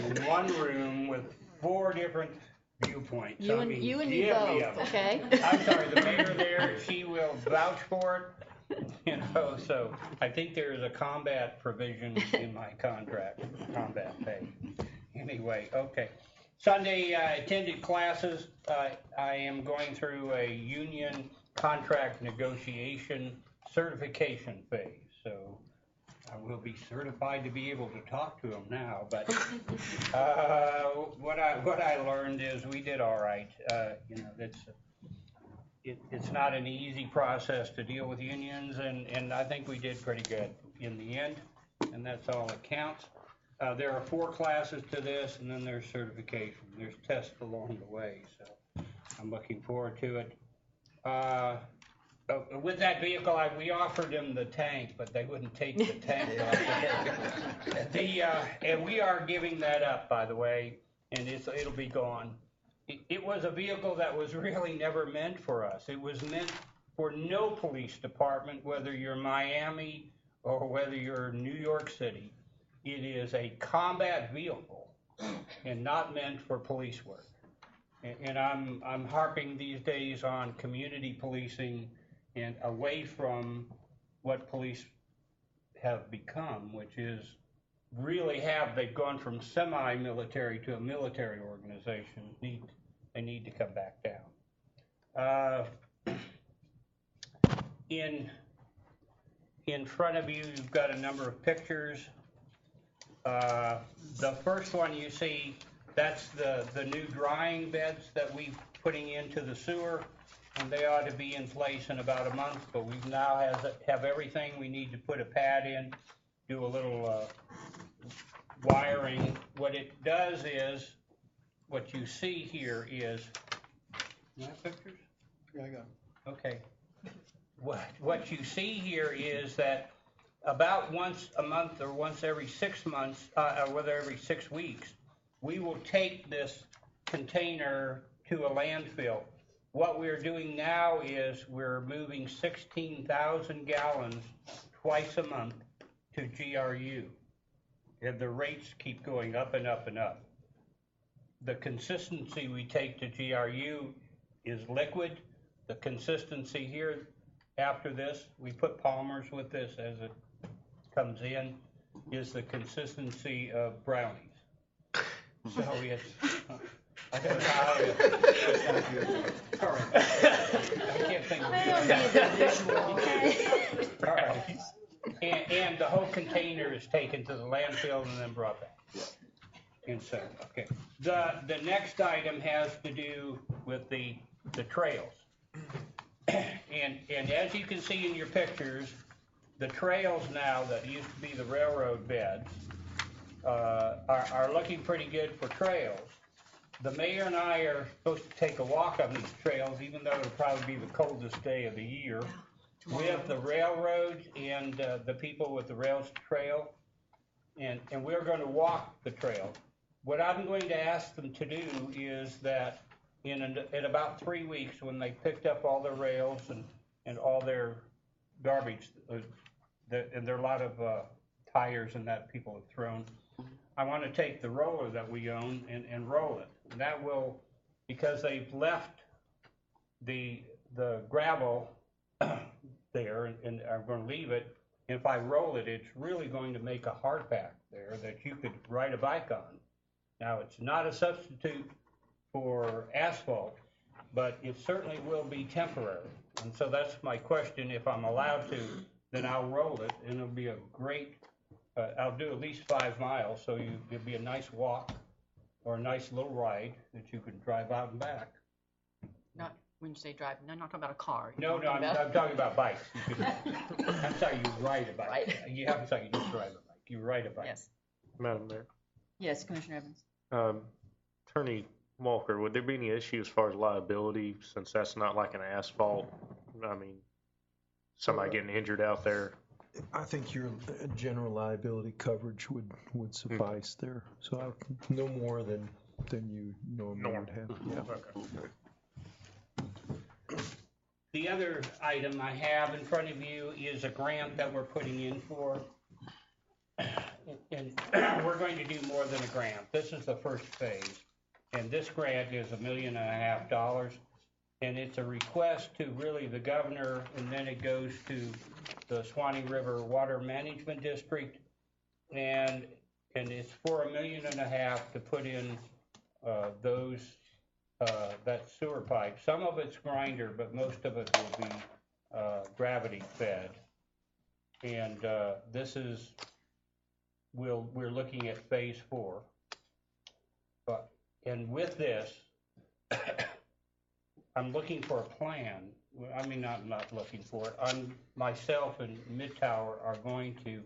in one room with 4 different viewpoints. You and me both, okay? I'm sorry, the mayor there, she will vouch for it. So I think there is a combat provision in my contract, combat pay. Anyway, okay. Sunday, I attended classes. I am going through a union contract negotiation certification phase. So I will be certified to be able to talk to them now. But what I learned is we did all right. It's not an easy process to deal with unions, and I think we did pretty good in the end, and that's all that counts. There are 4 classes to this, and then there's certification. There's tests along the way, so I'm looking forward to it. With that vehicle, we offered them the tank, but they wouldn't take the tank off. And we are giving that up, by the way, and it'll be gone. It was a vehicle that was really never meant for us. It was meant for no police department, whether you're Miami or whether you're New York City. It is a combat vehicle and not meant for police work. And I'm harping these days on community policing and away from what police have become, which is they've gone from semi-military to a military organization. They need to come back down. In front of you, you've got a number of pictures. The first one you see, that's the new drying beds that we're putting into the sewer, and they ought to be in place in about a month, but we now have everything. We need to put a pad in, do a little wiring. What it does is, what you see here is, you have pictures? Yeah, I got it. Okay. What you see here is that about once a month or once every 6 months, whether every 6 weeks, we will take this container to a landfill. What we're doing now is we're moving 16,000 gallons twice a month to GRU. And the rates keep going up and up and up. The consistency we take to GRU is liquid. The consistency here after this, we put polymers with this as it comes in, is the consistency of brownies. So it's, I don't know how all right. I can't think of it. All right. And the whole container is taken to the landfill and then brought back. And so, okay. The next item has to do with the trails. And as you can see in your pictures, the trails now that used to be the railroad beds are looking pretty good for trails. The mayor and I are supposed to take a walk on these trails, even though it'll probably be the coldest day of the year, with the railroads and the people with the rails trail, and we're going to walk the trail. What I'm going to ask them to do is that in about 3 weeks, when they picked up all their rails and all their garbage, and there are a lot of tires and that people have thrown, I want to take the roller that we own and roll it. And that will, because they've left the gravel there and are going to leave it, if I roll it, it's really going to make a hard pack there that you could ride a bike on. Now, it's not a substitute for asphalt, but it certainly will be temporary. And so that's my question. If I'm allowed to, then I'll roll it, and it'll be a great, I'll do at least 5 miles, so it'll be a nice walk or a nice little ride that you can drive out and back. Not when you say drive, no, I'm not talking about a car. No, I'm talking about bikes. I'm sorry, you ride a bike. Right. I'm sorry, you just drive a bike. You ride a bike. Yes. Madam Mayor. Yes, Commissioner Evans. Attorney Walker, would there be any issue as far as liability, since that's not like an asphalt? I mean, somebody getting injured out there? I think your general liability coverage would suffice there. So no more than you normally would have. Yeah. Okay. The other item I have in front of you is a grant that we're putting in for. And we're going to do more than a grant. This is the first phase. And this grant is $1.5 million. And it's a request to really the governor, and then it goes to the Swanee River Water Management District. And it's for $1.5 million to put in that sewer pipe. Some of it's grinder, but most of it will be gravity fed. And this is, we're looking at phase 4. And with this, I'm looking for a plan. I mean, not looking for it. Myself and Midtower are going to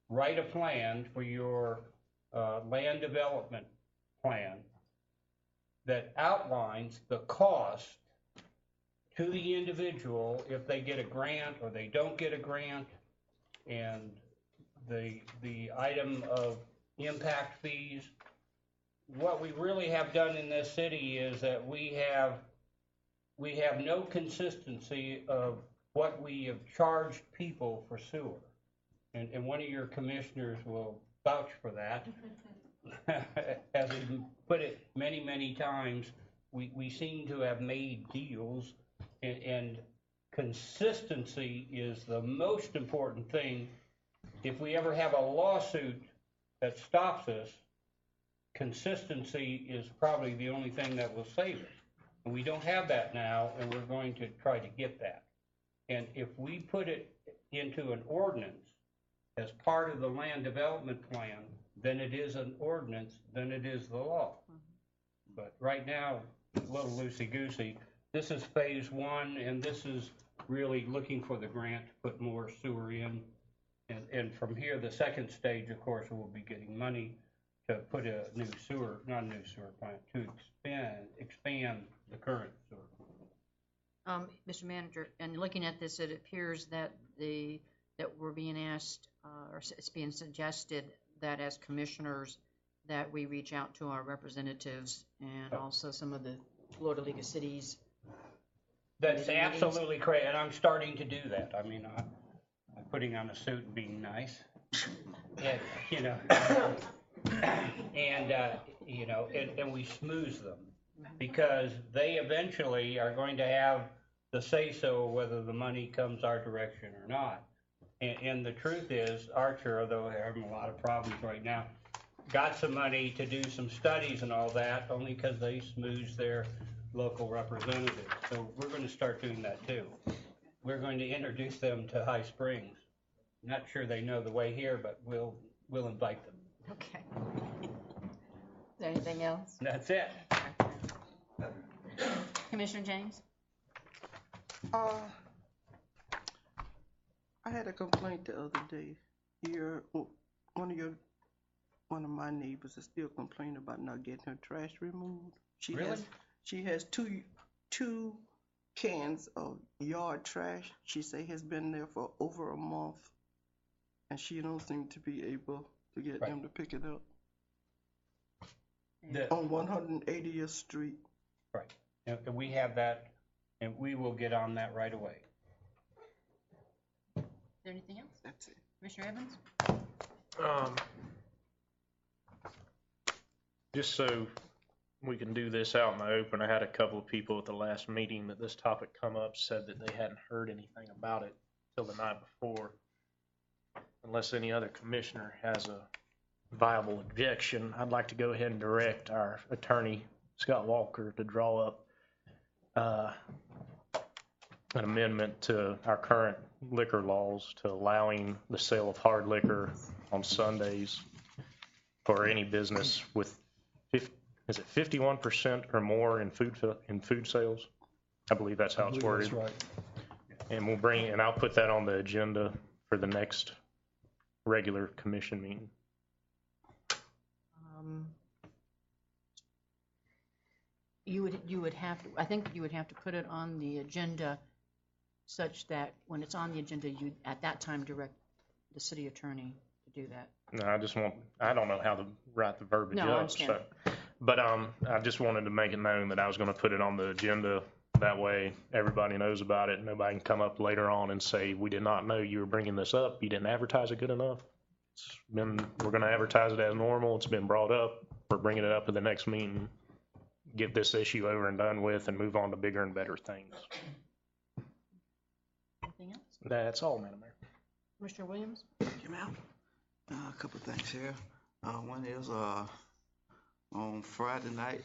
write a plan for your land development plan that outlines the cost to the individual if they get a grant or they don't get a grant, and the item of impact fees. What we really have done in this city is that we have no consistency of what we have charged people for sewer. And one of your commissioners will vouch for that. As we put it many, many times, we seem to have made deals, and consistency is the most important thing. If we ever have a lawsuit that stops us, consistency is probably the only thing that will save us. And we don't have that now, and we're going to try to get that. And if we put it into an ordinance as part of the land development plan, then it is an ordinance, then it is the law. But right now, a little loosey-goosey. This is phase one, and this is really looking for the grant to put more sewer in. And from here, the second stage, of course, will be getting money to put a new sewer, not a new sewer plant, to expand the current sewer. Mr. Manager, and looking at this, it appears that we're being asked, or it's being suggested that as commissioners, that we reach out to our representatives and also some of the Florida League of Cities. That's absolutely correct, and I'm starting to do that. I mean, I'm putting on a suit and being nice, and, you know, and we smooth them, because they eventually are going to have the say-so whether the money comes our direction or not. And the truth is, Archer, although they're having a lot of problems right now, got some money to do some studies and all that, only because they smoothed their local representatives. So we're going to start doing that too. We're going to introduce them to High Springs. Not sure they know the way here, but we'll invite them. Okay. Is there anything else? That's it. Commissioner James? I had a complaint the other day. One of my neighbors is still complaining about not getting her trash removed. She has two cans of yard trash. She say has been there for over a month, and she don't seem to be able to get them to pick it up. On 180th Street. Right. And we have that, and we will get on that right away. Is there anything else? That's it. Commissioner Evans? Just so we can do this out in the open, I had a couple of people at the last meeting that this topic come up, said that they hadn't heard anything about it till the night before. Unless any other commissioner has a viable objection, I'd like to go ahead and direct our attorney, Scott Walker, to draw up an amendment to our current liquor laws to allowing the sale of hard liquor on Sundays for any business with 51% or more in food sales? I believe that's how it's worded. That's right. And I'll put that on the agenda for the next regular commission meeting. You would have to, I think you would have to put it on the agenda such that when it's on the agenda, you at that time direct the city attorney to do that. No, I don't know how to write the verbiage No, I up. understand. But I just wanted to make it known that I was going to put it on the agenda. That way, everybody knows about it. Nobody can come up later on and say, we did not know you were bringing this up. You didn't advertise it good enough. We're going to advertise it as normal. It's been brought up. We're bringing it up at the next meeting. Get this issue over and done with and move on to bigger and better things. Anything else? That's all, Madam Mayor. Commissioner Williams? Come out. A couple of things here. One is on Friday night,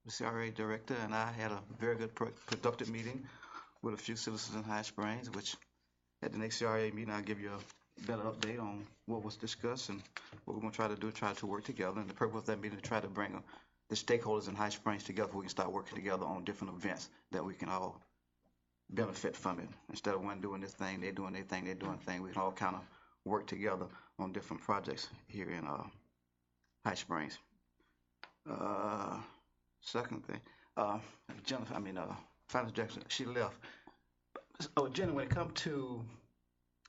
the CRA director and I had a very good productive meeting with a few citizens in High Springs, which at the next CRA meeting I'll give you a better update on what was discussed and what we're going to try to do, try to work together. And the purpose of that meeting is to try to bring the stakeholders in High Springs together so we can start working together on different events that we can all benefit from it. Instead of one doing this thing, they doing their thing, they doing thing, we can all kind of work together on different projects here in High Springs. Second thing, Jennifer, Finance Jackson, she left. Jenny, when it comes to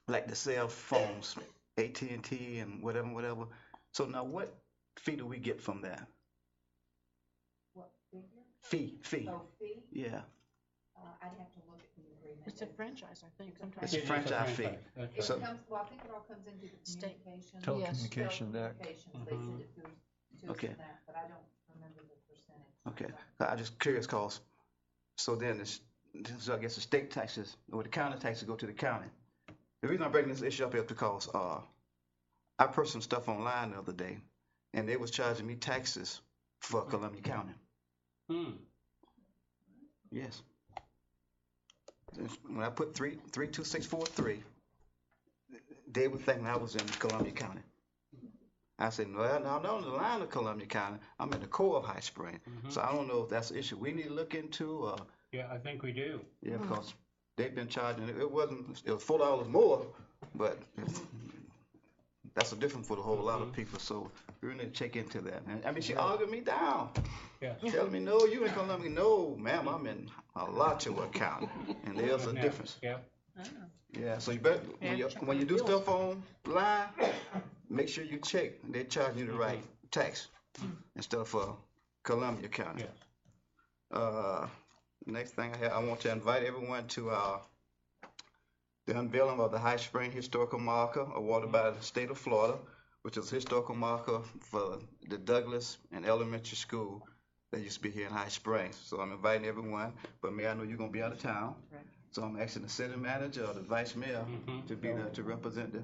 like the cell phones, AT&T and whatever, so now what fee do we get from that? What figure? Fee. Oh, fee? Yeah. I'd have to look at the agreement. It's a franchise, I think, sometimes. It's a franchise fee. It So, comes, well, I think it all comes into the State. communications. Telecommunication Act. Telecommunications, they send it to us Okay. in that, but I don't remember the percentage. okay, I'm just curious, cause, so then so I guess the state taxes, or the county taxes go to the county. The reason I'm bringing this issue up is because, I purchased some stuff online the other day, and they was charging me taxes for Columbia County. Yes. When I put 32643, they would think I was in Columbia County. I said, no, I'm not on the line of Columbia County. I'm in the core of High Spring. So I don't know if that's an issue we need to look into. Yeah, I think we do. Yeah, because they've been charging. It was $4 more, but that's a difference for the whole lot of people. So we need to check into that. And, I mean, she argued me down. Yeah. Telling me, no, you in Columbia. No, ma'am, I'm in Alachua County, and there's a difference. Yeah. Yeah, so you better when you do stuff online, make sure you check. They're charging you the right tax instead of Columbia County. Next thing I want to invite everyone to the unveiling of the High Spring Historical Marker awarded by the state of Florida, which is a historical marker for the Douglas and Elementary School that used to be here in High Springs. So I'm inviting everyone, but Mayor, I know you're going to be out of town. Right. So I'm asking the city manager or the vice mayor to be there to represent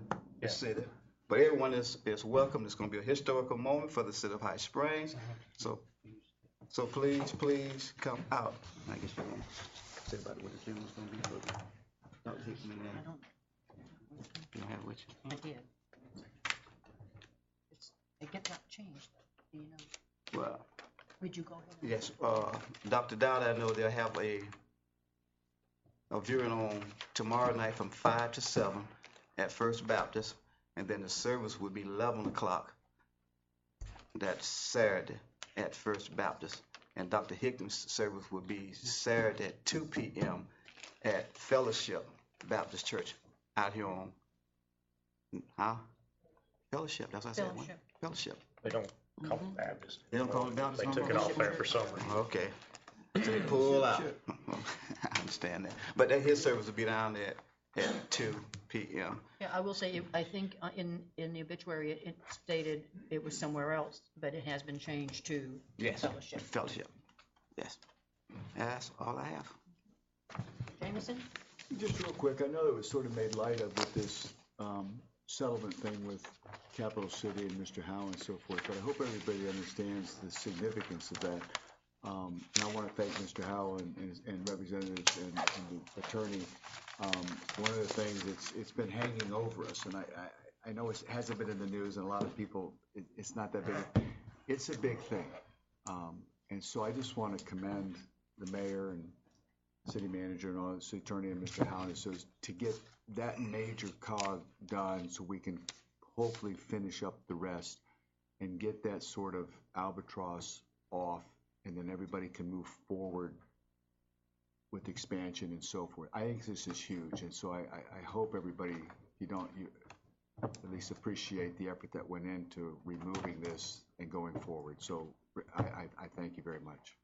the city. But everyone is welcome. It's going to be a historical moment for the city of High Springs. So please come out. I guess you want to say about what the funeral's going to be for Dr. Hickman. You don't have it with you? I did. It got changed, do you know? Well, Would you go ahead? yes, Dr. Dowd, I know they'll have a viewing on tomorrow night from 5 to 7 at First Baptist, and then the service will be 11 o'clock. That's Saturday at First Baptist, and Dr. Hickman's service will be Saturday at 2 p.m. at Fellowship Baptist Church out here on, Fellowship, that's what I said. Fellowship. Fellowship. They don't call it Baptist. They don't call it Baptist? They took it off there for some reason. Okay. So they pull out. I understand that. But his service will be down there at 2 p.m. Yeah, I will say, I think in the obituary, it stated it was somewhere else, but it has been changed to Fellowship. Fellowship, yes. That's all I have. Jameson? Just real quick, I know it was sort of made light of with this settlement thing with Capital City and Mr. Howe and so forth, but I hope everybody understands the significance of that. And I want to thank Mr. Howe and representatives and the attorney. One of the things it's been hanging over us, and I know it hasn't been in the news, and a lot of people, it's not that big. It's a big thing. And so I just want to commend the mayor and city manager and all the city attorney and Mr. Howe so to get that major cog done so we can hopefully finish up the rest and get that sort of albatross off, and then everybody can move forward with expansion and so forth. I think this is huge, and so I hope everybody, you at least appreciate the effort that went into removing this and going forward. So I thank you very much.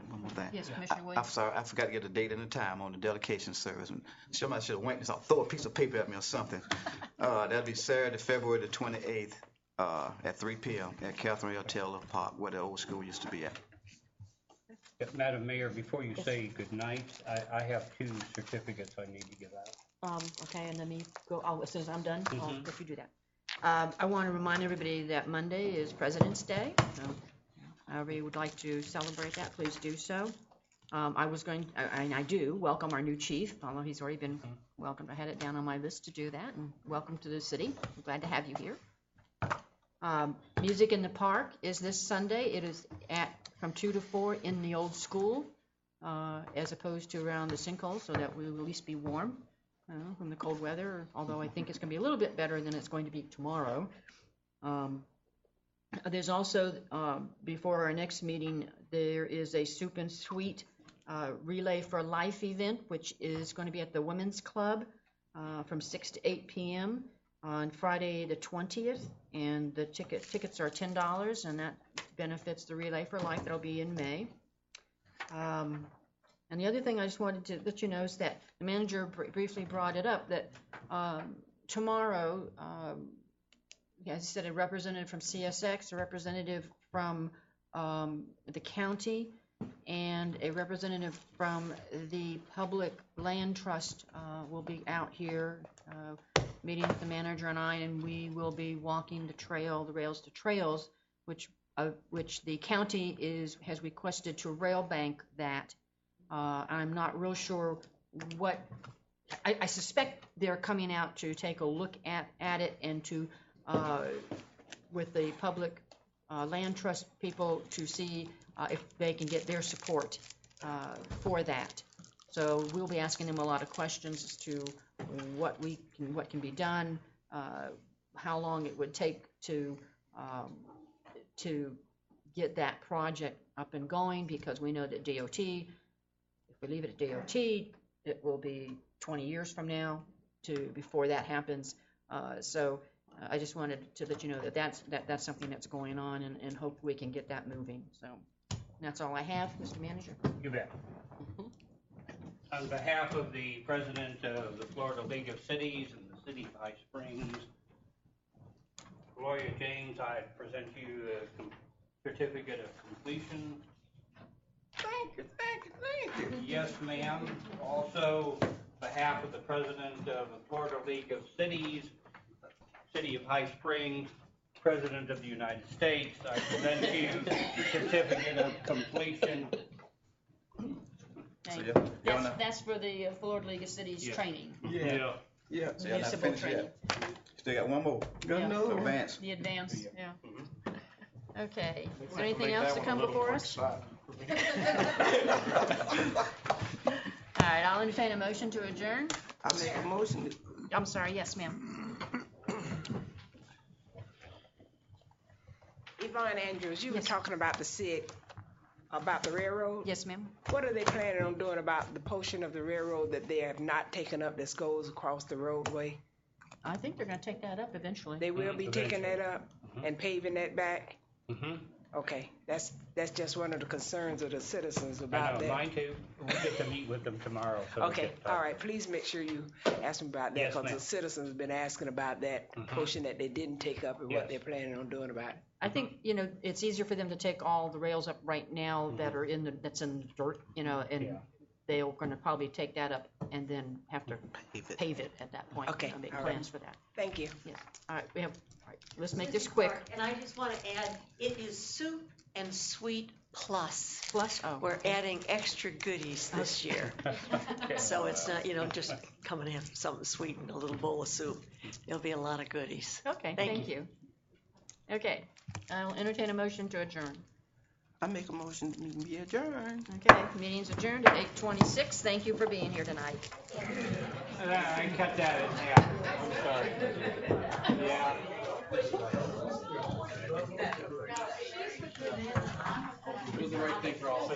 One more thing. Yes, Commissioner Williams. I'm sorry, I forgot to get the date and the time on the dedication service. Somebody should have went and throw a piece of paper at me or something. That'll be Saturday, February the 28th at 3 p.m. at Catherine L. Taylor Park, where the old school used to be at. Madam Mayor, before you say good night, I have 2 certificates I need to give out. Okay, and let me go, as soon as I'm done, I'll let you do that. I want to remind everybody that Monday is President's Day. So however you would like to celebrate that, please do so. I do welcome our new chief, although he's already been welcomed. I had it down on my list to do that, and welcome to the city. I'm glad to have you here. Music in the Park is this Sunday. It is from 2 to 4 in the old school, as opposed to around the sinkhole, so that we will at least be warm from the cold weather, although I think it's going to be a little bit better than it's going to be tomorrow. There's also, before our next meeting, there is a Soup and Sweet Relay for Life event, which is going to be at the Women's Club from 6 to 8 p.m. on Friday the 20th, and the tickets are $10, and that benefits the Relay for Life. That'll be in May. And the other thing I just wanted to let you know is that the manager briefly brought it up, that tomorrow, as I said, a representative from CSX, a representative from the county, and a representative from the Public Land Trust will be out here meeting with the manager and I, and we will be walking the trail, the Rails to Trails, which the county has requested to rail bank that. I'm not real sure what, I suspect they're coming out to take a look at it and to, with the Public Land Trust people, to see if they can get their support for that. So we'll be asking them a lot of questions as to what can be done, how long it would take to get that project up and going, because we know that DOT, if we leave it at DOT, it will be 20 years from now before that happens. So I just wanted to let you know that that's something that's going on, and hope we can get that moving. So that's all I have, Mr. Manager. You bet. On behalf of the president of the Florida League of Cities and the City of High Springs, Gloria James, I present you a certificate of completion. Thank you, thank you, thank you. Yes, ma'am. Also, on behalf of the president of the Florida League of Cities, City of High Springs, President of the United States, I present you a certificate of completion. Thank you. That's for the Florida League of Cities training. Yeah. So y'all not Municipal finished training. yet. Still got one more. Yeah. Advance. The advance, yeah. Okay, is there anything else to come before us? All right, I'll entertain a motion to adjourn. I make a motion. I'm sorry, yes, ma'am. Yvonne Andrews, you were talking about the SIG, about the railroad. Yes, ma'am. What are they planning on doing about the portion of the railroad that they have not taken up that goes across the roadway? I think they're gonna take that up eventually. They will be taking that up and paving that back? Mm-hmm. Okay, that's just one of the concerns of the citizens I about know, that. mine too. We'll get to meet with them tomorrow. So we Okay, get to talk. all right, please make sure you ask them about that, Yes, because ma'am. the citizens have been asking about that portion that they didn't take up and Yes. what they're planning on doing about it. I think, it's easier for them to take all the rails up right now that are that's in the dirt, and they're gonna probably take that up and then have to pave it at that point. Okay, Make all right. plans for that. Thank you. Yes, all right, all right, let's make this quick. And I just want to add, it is soup and sweet plus. Plus, oh. We're adding extra goodies this year. So it's not, just coming in something sweet and a little bowl of soup. There'll be a lot of goodies. Okay, thank you. Okay, I'll entertain a motion to adjourn. I make a motion to be adjourned. Okay, meeting's adjourned at 8:26. Thank you for being here tonight. I cut that in half. I'm sorry. Yeah. Do the right thing for all.